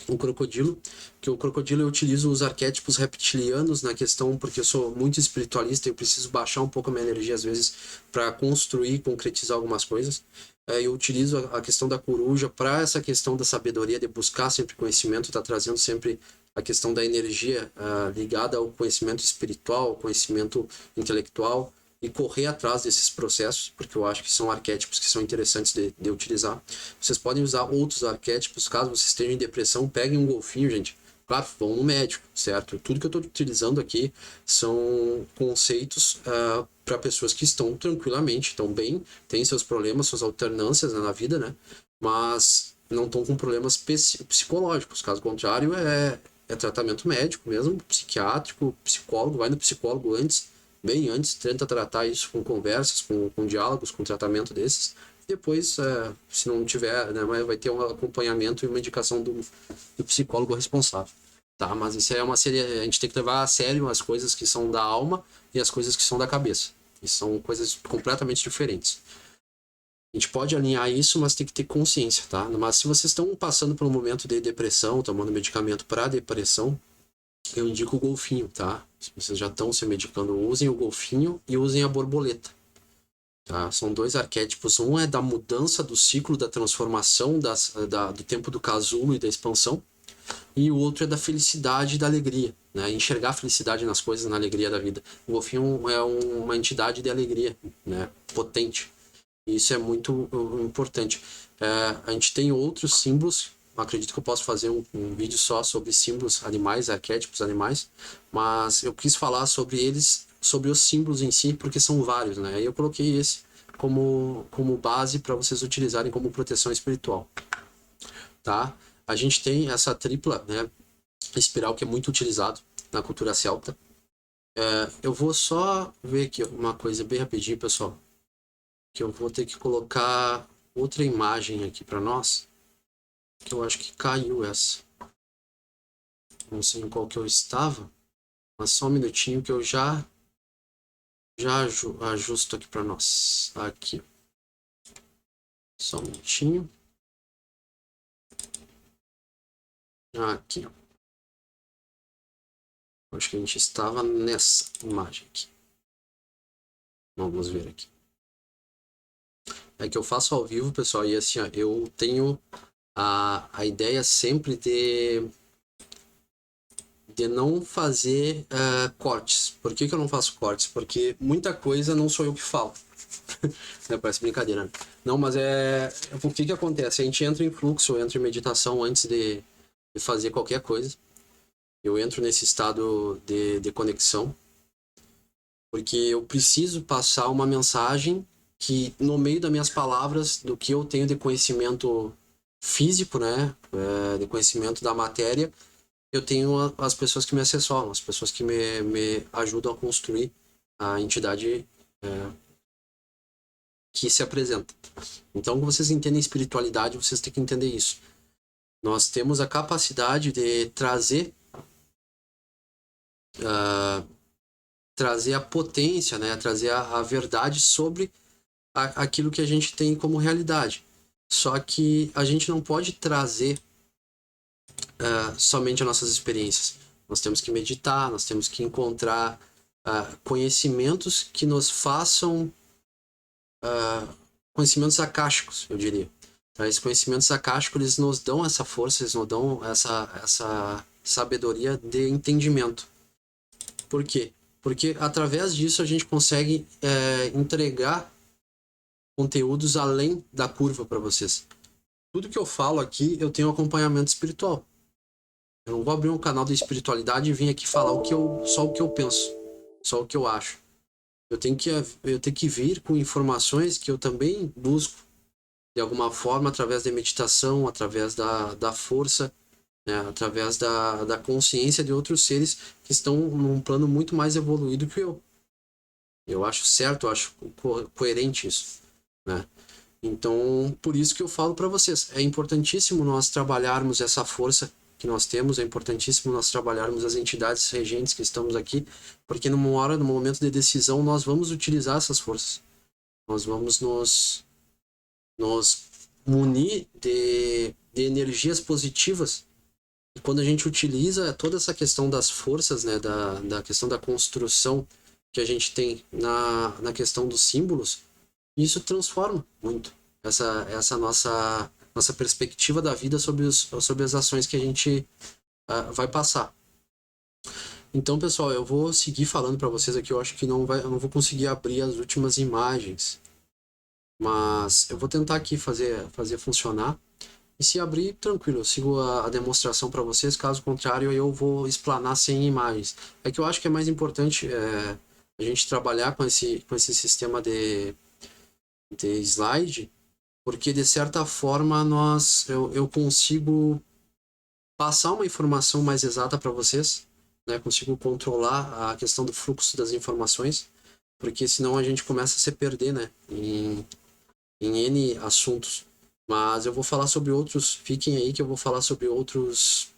o crocodilo, que o crocodilo eu utilizo os arquétipos reptilianos na questão, porque eu sou muito espiritualista e eu preciso baixar um pouco a minha energia às vezes para construir, concretizar algumas coisas. Eu utilizo a questão da coruja para essa questão da sabedoria, de buscar sempre conhecimento, tá trazendo sempre a questão da energia ligada ao conhecimento espiritual, ao conhecimento intelectual, e correr atrás desses processos, porque eu acho que são arquétipos que são interessantes de utilizar. Vocês podem usar outros arquétipos, caso vocês estejam em depressão, peguem um golfinho, gente. Claro, vão no médico, certo? Tudo que eu estou utilizando aqui são conceitos para pessoas que estão tranquilamente, estão bem, têm seus problemas, suas alternâncias, né, na vida, né? Mas não estão com problemas psicológicos. Caso contrário, é tratamento médico mesmo, psiquiátrico, psicólogo, vai no psicólogo antes, bem antes, tenta tratar isso com conversas, com diálogos, com tratamento desses. Depois, se não tiver, né, vai ter um acompanhamento e uma indicação do psicólogo responsável. Tá? Mas isso é uma série, a gente tem que levar a sério as coisas que são da alma e as coisas que são da cabeça. E são coisas completamente diferentes. A gente pode alinhar isso, mas tem que ter consciência, tá? Mas se vocês estão passando por um momento de depressão, tomando medicamento para depressão, eu indico o golfinho, tá? Se vocês já estão se medicando, usem o golfinho e usem a borboleta. Tá? São dois arquétipos. Um é da mudança do ciclo, da transformação do tempo do casulo e da expansão. E o outro é da felicidade e da alegria. Né? Enxergar a felicidade nas coisas, na alegria da vida. O golfinho é uma entidade de alegria, né? Potente. E isso é muito importante. A gente tem outros símbolos. Acredito que eu posso fazer um vídeo só sobre símbolos animais, arquétipos animais, mas eu quis falar sobre eles, sobre os símbolos em si, porque são vários, né? E eu coloquei esse como base para vocês utilizarem como proteção espiritual, tá? A gente tem essa tripla, né, espiral, que é muito utilizado na cultura celta. Eu vou só ver aqui uma coisa bem rapidinho, pessoal, que eu vou ter que colocar outra imagem aqui para nós, que eu acho que caiu essa. Não sei em qual que eu estava, mas só um minutinho que eu já ajusto aqui para nós. Aqui. Só um minutinho. Aqui. Acho que a gente estava nessa imagem aqui. Vamos ver aqui. É que eu faço ao vivo, pessoal, e assim, ó, eu tenho a ideia sempre de não fazer cortes. Por que eu não faço cortes? Porque muita coisa não sou eu que falo. Parece brincadeira, né? Não, mas o que acontece? A gente entra em fluxo, entra em meditação antes de fazer qualquer coisa. Eu entro nesse estado de conexão, porque eu preciso passar uma mensagem que, no meio das minhas palavras, do que eu tenho de conhecimento físico, né, de conhecimento da matéria, eu tenho as pessoas que me assessoram, as pessoas que me ajudam a construir a entidade que se apresenta. Então, quando vocês entendem espiritualidade, vocês têm que entender isso. Nós temos a capacidade de trazer a potência, né, trazer a verdade sobre aquilo que a gente tem como realidade. Só que a gente não pode trazer somente as nossas experiências. Nós temos que meditar, nós temos que encontrar conhecimentos que nos façam conhecimentos akáshicos, eu diria. Então, esses conhecimentos akáshicos, eles nos dão essa força, eles nos dão essa sabedoria de entendimento. Por quê? Porque através disso a gente consegue entregar conteúdos além da curva para vocês. Tudo que eu falo aqui, eu tenho acompanhamento espiritual. Eu não vou abrir um canal de espiritualidade e vir aqui falar só o que eu penso, só o que eu acho. Eu tenho que vir com informações que eu também busco, de alguma forma, através da meditação, através da força, né, através da consciência de outros seres que estão num plano muito mais evoluído que eu. Eu acho certo, eu acho coerente isso, né? Então, por isso que eu falo para vocês, é importantíssimo nós trabalharmos essa força que nós temos, é importantíssimo nós trabalharmos as entidades regentes que estamos aqui, porque numa hora, no momento de decisão, nós vamos utilizar essas forças. Nós vamos nos munir de energias positivas. E quando a gente utiliza toda essa questão das forças, né, da questão da construção que a gente tem na questão dos símbolos, isso transforma muito essa nossa perspectiva da vida sobre as ações que a gente vai passar. Então, pessoal, eu vou seguir falando para vocês aqui. Eu acho que eu não vou conseguir abrir as últimas imagens, mas eu vou tentar aqui fazer funcionar. E se abrir, tranquilo, eu sigo a demonstração para vocês. Caso contrário, eu vou explanar sem imagens. É que eu acho que é mais importante a gente trabalhar com esse sistema de slide, porque de certa forma eu consigo passar uma informação mais exata para vocês, né? Consigo controlar a questão do fluxo das informações, porque senão a gente começa a se perder, né? em N assuntos. Mas eu vou falar sobre outros, fiquem aí que eu vou falar sobre outros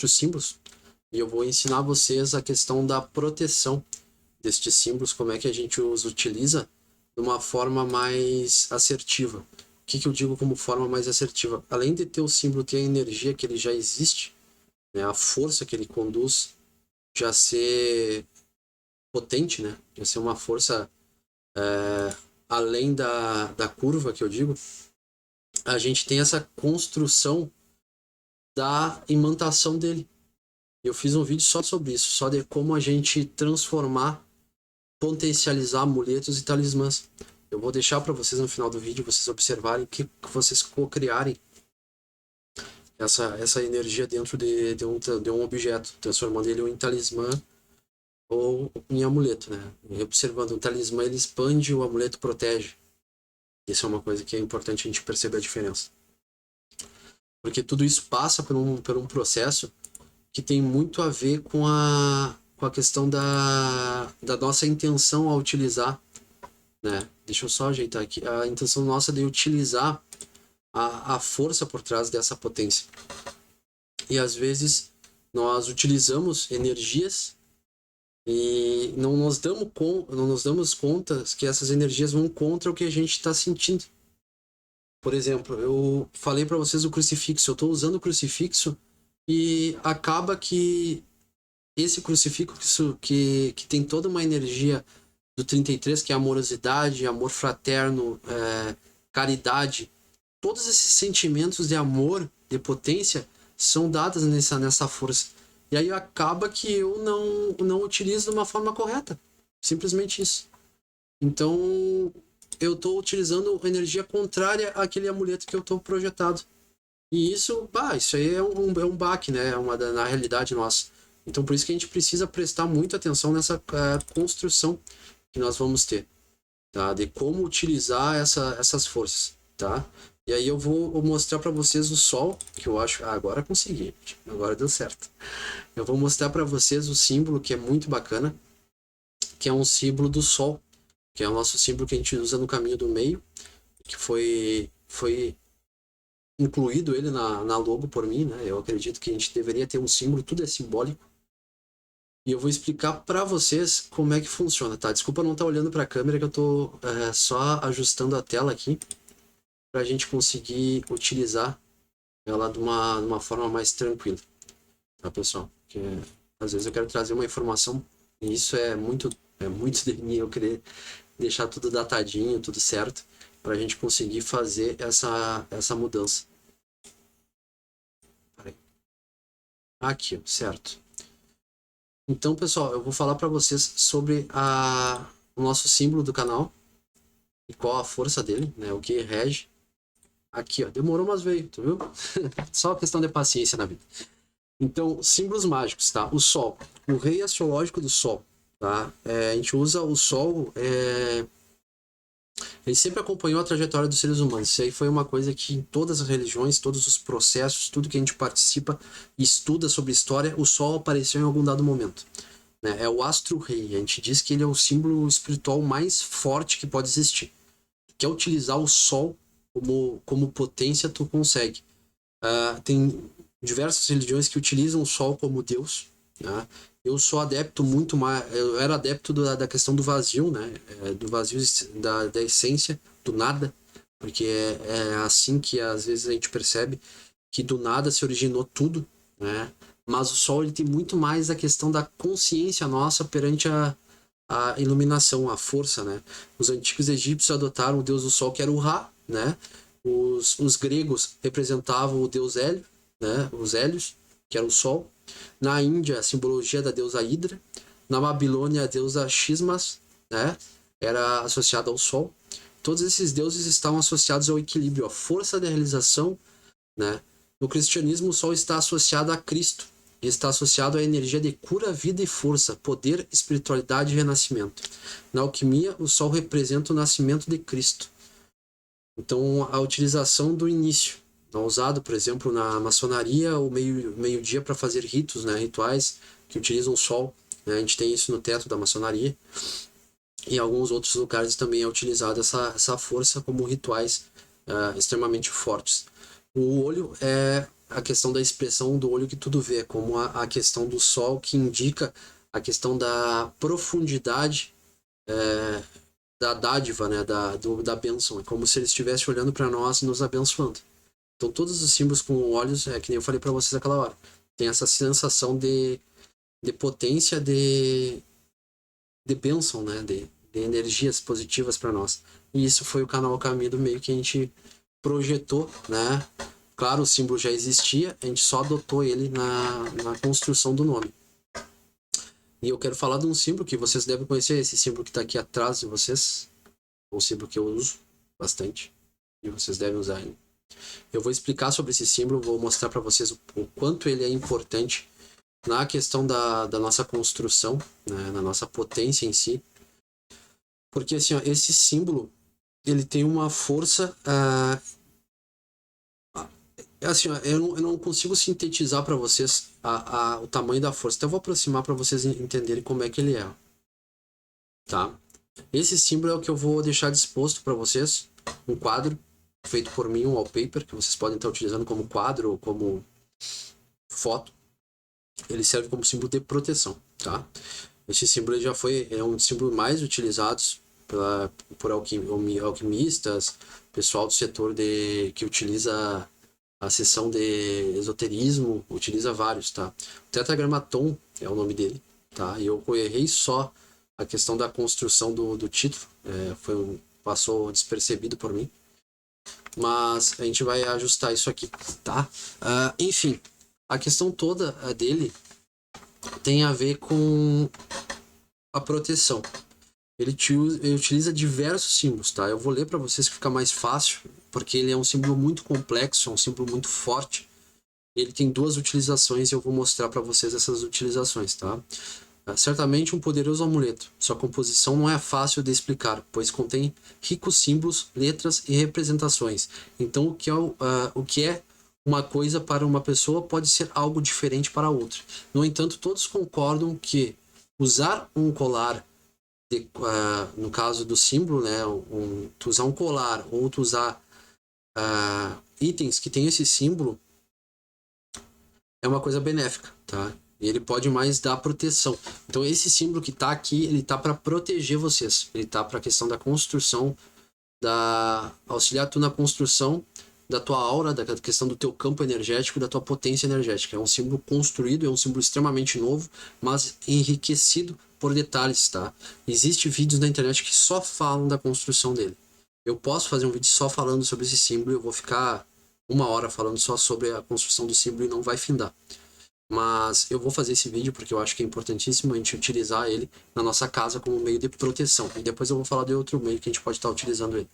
símbolos, e eu vou ensinar vocês a questão da proteção destes símbolos, como é que a gente os utiliza de uma forma mais assertiva. O que eu digo como forma mais assertiva? Além de ter o símbolo, ter a energia que ele já existe, né, a força que ele conduz, já ser potente, né, já ser uma força além da curva que eu digo, a gente tem essa construção da imantação dele. Eu fiz um vídeo só sobre isso, só de como a gente transformar, potencializar amuletos e talismãs. Eu vou deixar para vocês no final do vídeo, vocês observarem que vocês co-criarem essa energia dentro de um objeto, transformando ele em talismã ou em amuleto, né? E observando, o talismã ele expande, o amuleto protege. Isso é uma coisa que é importante a gente perceber a diferença. Porque tudo isso passa por um processo que tem muito a ver com a questão da nossa intenção ao utilizar, né? Deixa eu só ajeitar aqui. A intenção nossa de utilizar a força por trás dessa potência. E às vezes nós utilizamos energias e não nos damos conta que essas energias vão contra o que a gente está sentindo. Por exemplo, eu falei para vocês do crucifixo. Eu estou usando o crucifixo e acaba que esse crucifixo que tem toda uma energia do 33, que é amorosidade, amor fraterno, caridade, todos esses sentimentos de amor, de potência, são dados nessa força. E aí acaba que eu não utilizo de uma forma correta. Simplesmente isso. Então, eu estou utilizando energia contrária àquele amuleto que eu estou projetado. E isso aí é um baque, né? Na realidade nossa. Então, por isso que a gente precisa prestar muita atenção nessa construção que nós vamos ter, tá? De como utilizar essas forças, tá? E aí eu vou mostrar para vocês o Sol, que eu acho... agora consegui, agora deu certo. Eu vou mostrar para vocês o símbolo, que é muito bacana, que é um símbolo do Sol, que é o nosso símbolo que a gente usa no caminho do meio, que foi incluído ele na logo por mim, né? Eu acredito que a gente deveria ter um símbolo, tudo é simbólico. E eu vou explicar para vocês como é que funciona, tá? Desculpa não estar olhando para a câmera, que eu tô só ajustando a tela aqui para a gente conseguir utilizar ela de uma forma mais tranquila, tá, pessoal? Porque às vezes eu quero trazer uma informação e isso é muito de mim, eu querer deixar tudo datadinho, tudo certo, para a gente conseguir fazer essa mudança. Aqui, certo. Então, pessoal, eu vou falar para vocês sobre o nosso símbolo do canal e qual a força dele, né? O que rege. Aqui, ó, demorou, mas veio, tu viu? Só questão de paciência na vida. Então, símbolos mágicos, tá? O Sol, o rei astrológico do Sol, tá? A gente usa o Sol, ele sempre acompanhou a trajetória dos seres humanos. Isso aí foi uma coisa que em todas as religiões, todos os processos, tudo que a gente participa e estuda sobre história, o Sol apareceu em algum dado momento, né? É o astro-rei. A gente diz que ele é o símbolo espiritual mais forte que pode existir. Quer utilizar o Sol como potência, tu consegue. Tem diversas religiões que utilizam o Sol como Deus, né? Eu sou adepto muito mais, eu era adepto da questão do vazio, né? Do vazio da essência, do nada, porque é assim que às vezes a gente percebe que do nada se originou tudo, né? Mas o Sol ele tem muito mais a questão da consciência nossa perante a iluminação, a força, né? Os antigos egípcios adotaram o deus do Sol, que era o Ra, né? Os gregos representavam o deus Hélio, né? Os Hélios, que era o Sol. Na Índia, a simbologia da deusa Hidra. Na Babilônia, a deusa Xismas, né? Era associada ao Sol. Todos esses deuses estavam associados ao equilíbrio, à força da realização, né? No cristianismo, o Sol está associado a Cristo e está associado à energia de cura, vida e força, poder, espiritualidade e renascimento. Na alquimia, o Sol representa o nascimento de Cristo. Então, a utilização do início, usado, por exemplo, na maçonaria, o meio-dia para fazer ritos, né? Rituais que utilizam o Sol. Né? A gente tem isso no teto da maçonaria. Em alguns outros lugares também é utilizada essa força como rituais extremamente fortes. O olho é a questão da expressão do olho que tudo vê, como a questão do sol que indica a questão da profundidade da dádiva, né, da bênção. É como se ele estivesse olhando para nós e nos abençoando. Então todos os símbolos com olhos, que nem eu falei para vocês aquela hora, tem essa sensação de potência, de bênção, né, de energias positivas para nós. E isso foi o canal Caminho do Meio que a gente projetou, né? Claro, o símbolo já existia, a gente só adotou ele na construção do nome. E eu quero falar de um símbolo que vocês devem conhecer, esse símbolo que está aqui atrás de vocês. É um símbolo que eu uso bastante e vocês devem usar ele. Eu vou explicar sobre esse símbolo, vou mostrar para vocês o quanto ele é importante na questão da nossa construção, né, na nossa potência em si. Porque assim, ó, esse símbolo ele tem uma força assim, ó, eu não consigo sintetizar para vocês o tamanho da força. Então eu vou aproximar para vocês entenderem como é que ele é, tá? Esse símbolo é o que eu vou deixar disposto para vocês, um quadro feito por mim, um wallpaper que vocês podem estar utilizando como quadro ou como foto. Ele serve como símbolo de proteção, tá? Esse símbolo já é um dos símbolos mais utilizados por alquimistas, pessoal do setor que utiliza a seção de esoterismo, utiliza vários, tá? O Tetragramaton é o nome dele, tá? E eu errei só a questão da construção do título, passou despercebido por mim, mas a gente vai ajustar isso aqui, tá? Enfim, a questão toda dele tem a ver com a proteção. Ele utiliza diversos símbolos, tá? Eu vou ler para vocês que fica mais fácil, porque ele é um símbolo muito complexo, é um símbolo muito forte. Ele tem duas utilizações e eu vou mostrar para vocês essas utilizações, tá? Certamente um poderoso amuleto. Sua composição não é fácil de explicar, pois contém ricos símbolos, letras e representações. Então, o que é uma coisa para uma pessoa pode ser algo diferente para outra. No entanto, todos concordam que usar um colar no caso do símbolo, né, tu usar um colar ou tu usar itens que tem esse símbolo é uma coisa benéfica, tá? E ele pode mais dar proteção. Então esse símbolo que tá aqui, ele tá para proteger vocês. Ele tá para a questão da construção, auxiliar tu na construção da tua aura, da questão do teu campo energético, da tua potência energética. É um símbolo construído, é um símbolo extremamente novo, mas enriquecido por detalhes, tá? Existem vídeos na internet que só falam da construção dele. Eu posso fazer um vídeo só falando sobre esse símbolo, eu vou ficar 1 hora falando só sobre a construção do símbolo e não vai findar. Mas eu vou fazer esse vídeo porque eu acho que é importantíssimo a gente utilizar ele na nossa casa como meio de proteção. E depois eu vou falar de outro meio que a gente pode estar utilizando ele.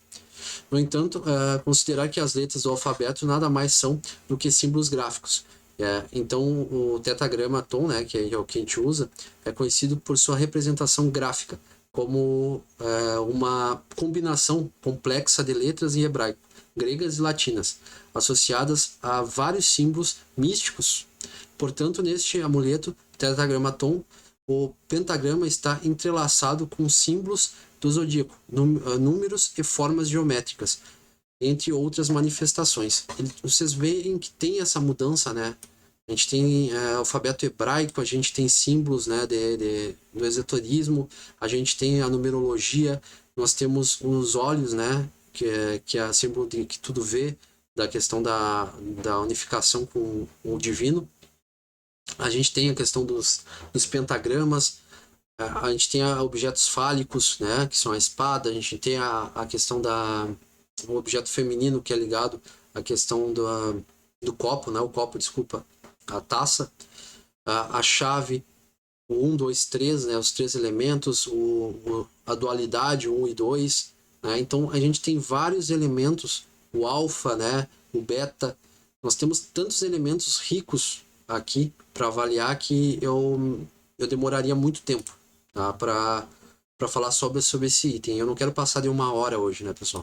No entanto, considerar que as letras do alfabeto nada mais são do que símbolos gráficos. Então, o tetragramaton, né, que é o que a gente usa, é conhecido por sua representação gráfica, como uma combinação complexa de letras em hebraico, gregas e latinas, associadas a vários símbolos místicos. Portanto, neste amuleto tetragramaton, o pentagrama está entrelaçado com símbolos do zodíaco, números e formas geométricas. entre outras manifestações. Vocês veem que tem essa mudança, né? A gente tem alfabeto hebraico, a gente tem símbolos, né, do esoterismo, a gente tem a numerologia, nós temos os olhos, né, que é símbolo de que tudo vê, da questão da unificação com o divino. A gente tem a questão dos pentagramas, a gente tem objetos fálicos, né, que são a espada, a gente tem a questão o objeto feminino que é ligado à questão do copo, né, o copo, desculpa, a taça, a chave, o 1, 2, 3, né, os 3 elementos, a dualidade, 1 e 2, né, então a gente tem vários elementos, o alfa, né, o beta, nós temos tantos elementos ricos aqui para avaliar que eu demoraria muito tempo, tá, para falar sobre esse item. Eu não quero passar de 1 hora hoje, né, pessoal?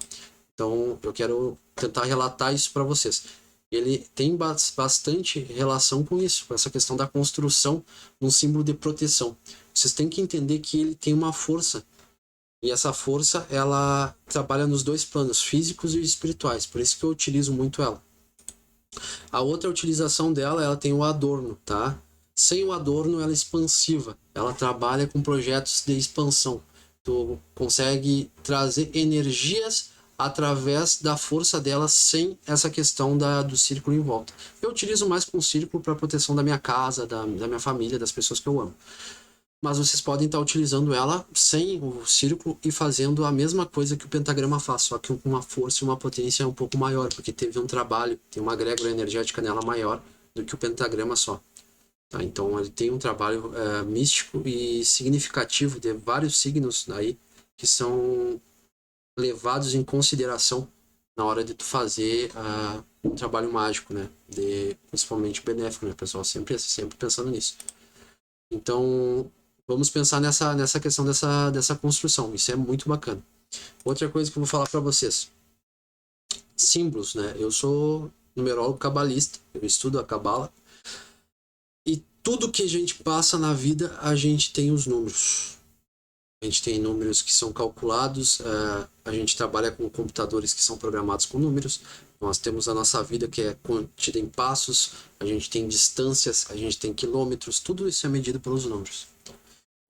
Então eu quero tentar relatar isso para vocês. Ele tem bastante relação com isso, com essa questão da construção de um símbolo de proteção. Vocês têm que entender que ele tem uma força, e essa força ela trabalha nos 2 planos, físicos e espirituais, por isso que eu utilizo muito ela. A outra utilização dela, ela tem o adorno, tá? Sem o adorno, ela é expansiva, ela trabalha com projetos de expansão. Tu consegue trazer energias através da força dela sem essa questão do círculo em volta. Eu utilizo mais com o círculo para proteção da minha casa, da minha família, das pessoas que eu amo. Mas vocês podem estar utilizando ela sem o círculo e fazendo a mesma coisa que o pentagrama faz, só que com uma força e uma potência um pouco maior, porque teve um trabalho, tem uma egrégora energética nela maior do que o pentagrama só. Tá? Então ele tem um trabalho místico e significativo de vários signos aí que são levados em consideração na hora de tu fazer um trabalho mágico, né? Principalmente benéfico, né, pessoal? Sempre pensando nisso. Então, vamos pensar nessa questão dessa construção. Isso é muito bacana. Outra coisa que eu vou falar para vocês. Símbolos, né? Eu sou numerólogo cabalista, eu estudo a cabala. E tudo que a gente passa na vida, a gente tem os números. A gente tem números que são calculados, a gente trabalha com computadores que são programados com números. Nós temos a nossa vida que é contida em passos, a gente tem distâncias, a gente tem quilômetros, tudo isso é medido pelos números.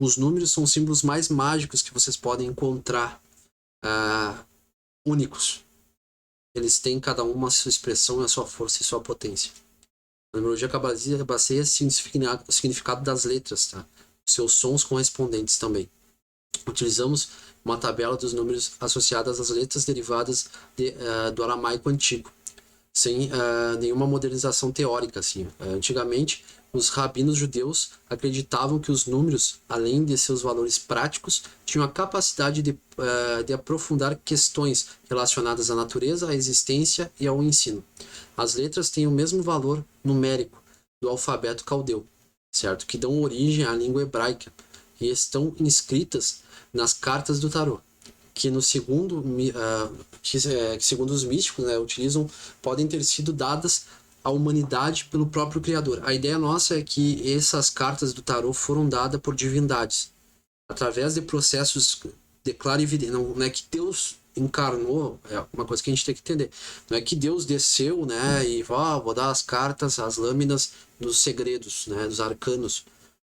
Os números são os símbolos mais mágicos que vocês podem encontrar, únicos. Eles têm cada um a sua expressão, a sua força e sua potência. A numerologia cabalista baseia-se no significado das letras, tá? Seus sons correspondentes também. Utilizamos uma tabela dos números associadas às letras derivadas do aramaico antigo, sem nenhuma modernização teórica. Assim. Antigamente, os rabinos judeus acreditavam que os números, além de seus valores práticos, tinham a capacidade de aprofundar questões relacionadas à natureza, à existência e ao ensino. As letras têm o mesmo valor numérico do alfabeto caldeu, certo? Que dão origem à língua hebraica e estão inscritas nas cartas do tarô, que segundo os místicos, né, utilizam, podem ter sido dadas à humanidade pelo próprio Criador. A ideia nossa é que essas cartas do tarô foram dadas por divindades, através de processos de clarividência. Não é que Deus encarnou, é uma coisa que a gente tem que entender. Não é que Deus desceu, né, e vou dar as cartas, as lâminas dos segredos, né, dos arcanos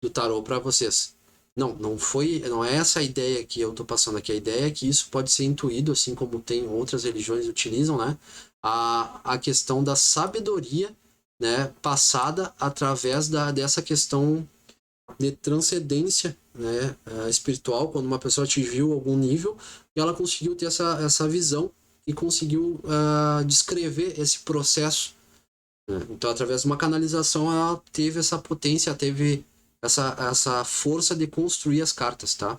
do tarô para vocês. Não é essa a ideia que eu estou passando aqui. A ideia é que isso pode ser intuído, assim como tem outras religiões utilizam, né? A questão da sabedoria, né, passada através dessa questão de transcendência, né, espiritual, quando uma pessoa atingiu algum nível e ela conseguiu ter essa visão e conseguiu descrever esse processo, né? Então, através de uma canalização, ela teve essa potência, teve essa força de construir as cartas, tá?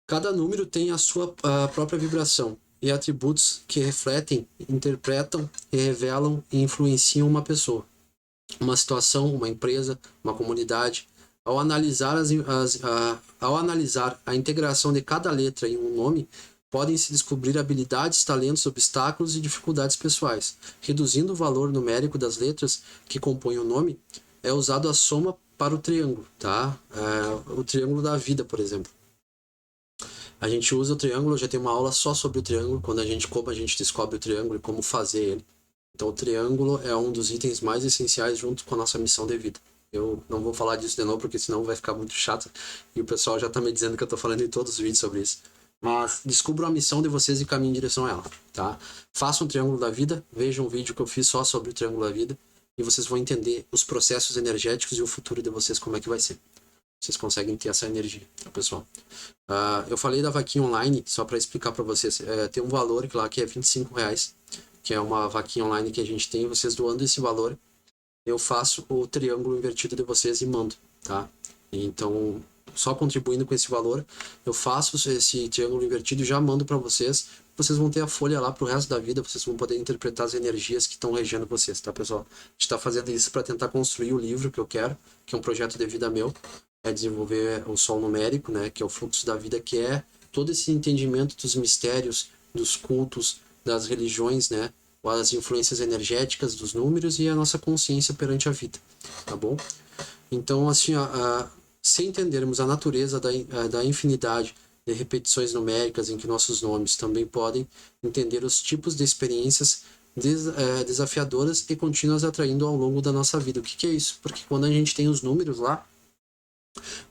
Cada número tem a sua própria vibração e atributos que refletem, interpretam, revelam e influenciam uma pessoa, uma situação, uma empresa, uma comunidade. Ao analisar a integração de cada letra em um nome, podem-se descobrir habilidades, talentos, obstáculos e dificuldades pessoais. Reduzindo o valor numérico das letras que compõem o nome, é usado a soma para o triângulo, tá? O triângulo da vida, por exemplo. A gente usa o triângulo, já tem uma aula só sobre o triângulo, como a gente descobre o triângulo e como fazer ele. Então o triângulo é um dos itens mais essenciais junto com a nossa missão de vida. Eu não vou falar disso de novo, porque senão vai ficar muito chato. E o pessoal já tá me dizendo que eu tô falando em todos os vídeos sobre isso. Mas descubram a missão de vocês e caminhem em direção a ela, tá? Façam um triângulo da vida, vejam um vídeo que eu fiz só sobre o triângulo da vida, e vocês vão entender os processos energéticos e o futuro de vocês, como é que vai ser. Vocês conseguem ter essa energia, tá, pessoal? Eu falei da vaquinha online, só para explicar para vocês. Tem um valor lá que é R$ 25, que é uma vaquinha online que a gente tem. Vocês doando esse valor, eu faço o triângulo invertido de vocês e mando, tá? Então, só contribuindo com esse valor, eu faço esse triângulo invertido e já mando para vocês. Vocês vão ter a folha lá pro resto da vida, vocês vão poder interpretar as energias que estão regendo vocês, tá, pessoal? A gente está fazendo isso para tentar construir o livro que eu quero, que é um projeto de vida meu, é desenvolver o sol numérico, né, que é o fluxo da vida, que é todo esse entendimento dos mistérios, dos cultos, das religiões, né, as influências energéticas dos números e a nossa consciência perante a vida, tá bom? Então, assim, se entendermos a natureza da infinidade de repetições numéricas em que nossos nomes também podem entender os tipos de experiências desafiadoras e contínuas atraindo ao longo da nossa vida. O que é isso? Porque quando a gente tem os números lá,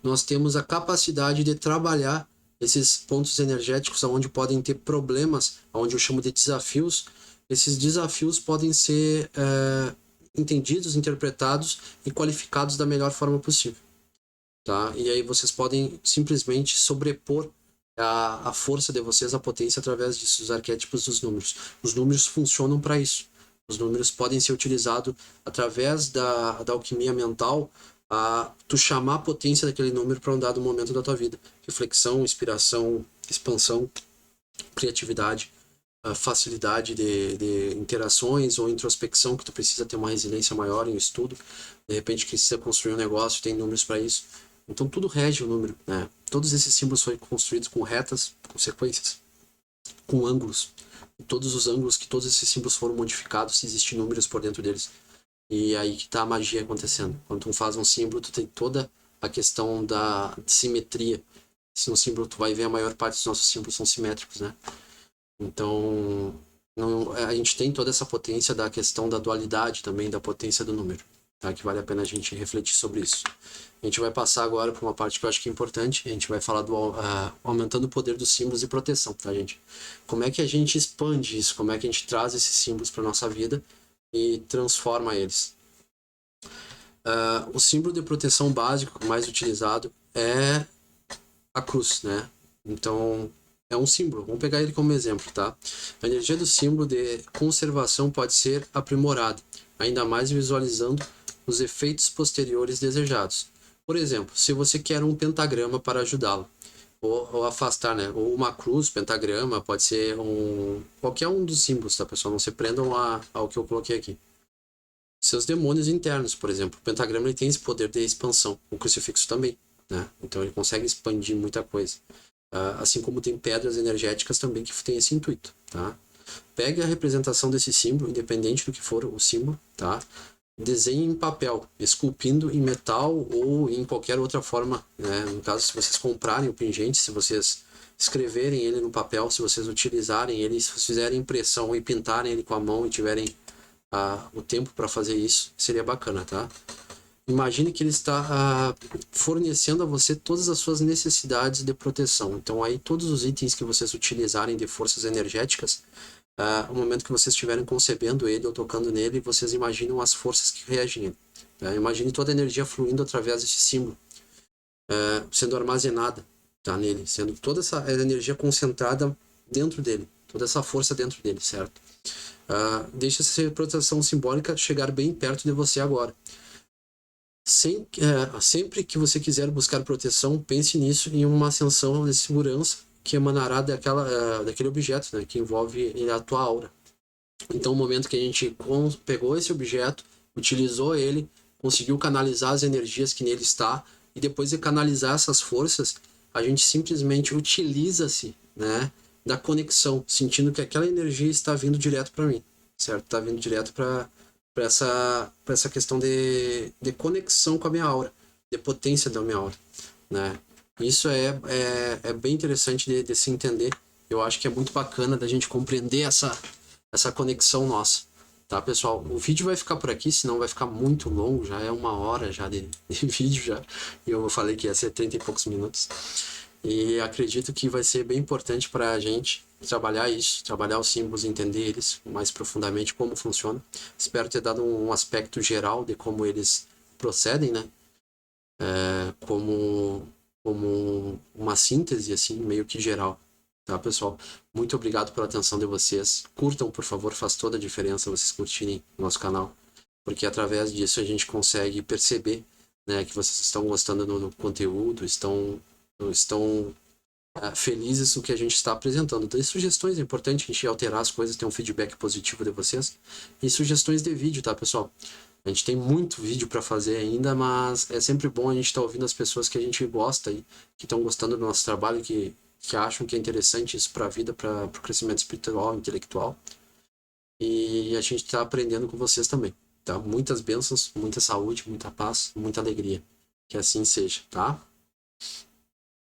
nós temos a capacidade de trabalhar esses pontos energéticos onde podem ter problemas, onde eu chamo de desafios. Esses desafios podem ser entendidos, interpretados e qualificados da melhor forma possível, tá? E aí vocês podem simplesmente sobrepor a força de vocês, a potência, através disso, dos arquétipos dos números. Os números funcionam para isso. Os números podem ser utilizados através da alquimia mental, a tu chamar a potência daquele número para um dado momento da tua vida. Reflexão, inspiração, expansão, criatividade, a facilidade de interações ou introspecção, que tu precisa ter uma resiliência maior em estudo. De repente precisa construir um negócio, tem números para isso. Então tudo rege o número, né? Todos esses símbolos foram construídos com retas, com sequências, com ângulos. E todos os ângulos que todos esses símbolos foram modificados, se existem números por dentro deles. E aí que tá a magia acontecendo. Quando tu faz um símbolo, tu tem toda a questão da simetria. Se um símbolo, tu vai ver a maior parte dos nossos símbolos são simétricos, né? Então, a gente tem toda essa potência da questão da dualidade também, da potência do número, tá? Que vale a pena a gente refletir sobre isso. A gente vai passar agora para uma parte que eu acho que é importante. A gente vai falar do aumentando o poder dos símbolos e proteção, tá, gente? Como é que a gente expande isso? Como é que a gente traz esses símbolos para nossa vida e transforma eles? O símbolo de proteção básico mais utilizado é a cruz, né? Então, é um símbolo. Vamos pegar ele como exemplo, tá? A energia do símbolo de conservação pode ser aprimorada, ainda mais visualizando os efeitos posteriores desejados. Por exemplo, se você quer um pentagrama para ajudá-lo, ou afastar, né? Ou uma cruz, pentagrama, pode ser qualquer um dos símbolos, tá, pessoal? Não se prendam ao que eu coloquei aqui. Seus demônios internos, por exemplo. O pentagrama ele tem esse poder de expansão. O crucifixo também, né? Então ele consegue expandir muita coisa. Assim como tem pedras energéticas também que tem esse intuito, tá? Pegue a representação desse símbolo, independente do que for o símbolo, tá? Desenhe em papel, esculpindo em metal ou em qualquer outra forma, né? No caso, se vocês comprarem o pingente, se vocês escreverem ele no papel, se vocês utilizarem ele, se vocês fizerem impressão e pintarem ele com a mão e tiverem o tempo para fazer isso, seria bacana, tá? Imagine que ele está fornecendo a você todas as suas necessidades de proteção. Então aí todos os itens que vocês utilizarem de forças energéticas, no momento que vocês estiverem concebendo ele ou tocando nele, vocês imaginam as forças que reagem a ele. Tá? Imagine toda a energia fluindo através desse símbolo, sendo armazenada, tá, nele, sendo toda essa energia concentrada dentro dele, toda essa força dentro dele, certo? Deixa essa proteção simbólica chegar bem perto de você agora. Sempre que você quiser buscar proteção, pense nisso em uma ascensão de segurança que emanará daquele objeto, né, que envolve a tua aura. Então, no momento que a gente pegou esse objeto, utilizou ele, conseguiu canalizar as energias que nele está, e depois de canalizar essas forças, a gente simplesmente utiliza-se, né, da conexão, sentindo que aquela energia está vindo direto para mim, certo? Está vindo direto para essa questão de conexão com a minha aura, de potência da minha aura, né? Isso é bem interessante de se entender. Eu acho que é muito bacana da gente compreender essa conexão nossa. Tá, pessoal? O vídeo vai ficar por aqui, senão vai ficar muito longo, já é 1 hora já de vídeo já. E eu falei que ia ser 30 e poucos minutos. E acredito que vai ser bem importante para a gente trabalhar isso, trabalhar os símbolos, entender eles mais profundamente, como funciona. Espero ter dado um aspecto geral de como eles procedem, né? Como uma síntese, assim, meio que geral. Tá, pessoal? Muito obrigado pela atenção de vocês. Curtam, por favor, faz toda a diferença vocês curtirem o nosso canal, porque através disso a gente consegue perceber, né, que vocês estão gostando do conteúdo, estão felizes com o que a gente está apresentando. Tem sugestões, é importante a gente alterar as coisas, ter um feedback positivo de vocês. E sugestões de vídeo, tá, pessoal? A gente tem muito vídeo para fazer ainda, mas é sempre bom a gente estar ouvindo as pessoas que a gente gosta e que estão gostando do nosso trabalho, que acham que é interessante isso para a vida, para o crescimento espiritual, intelectual. E a gente está aprendendo com vocês também, tá? Muitas bênçãos, muita saúde, muita paz, muita alegria. Que assim seja, tá?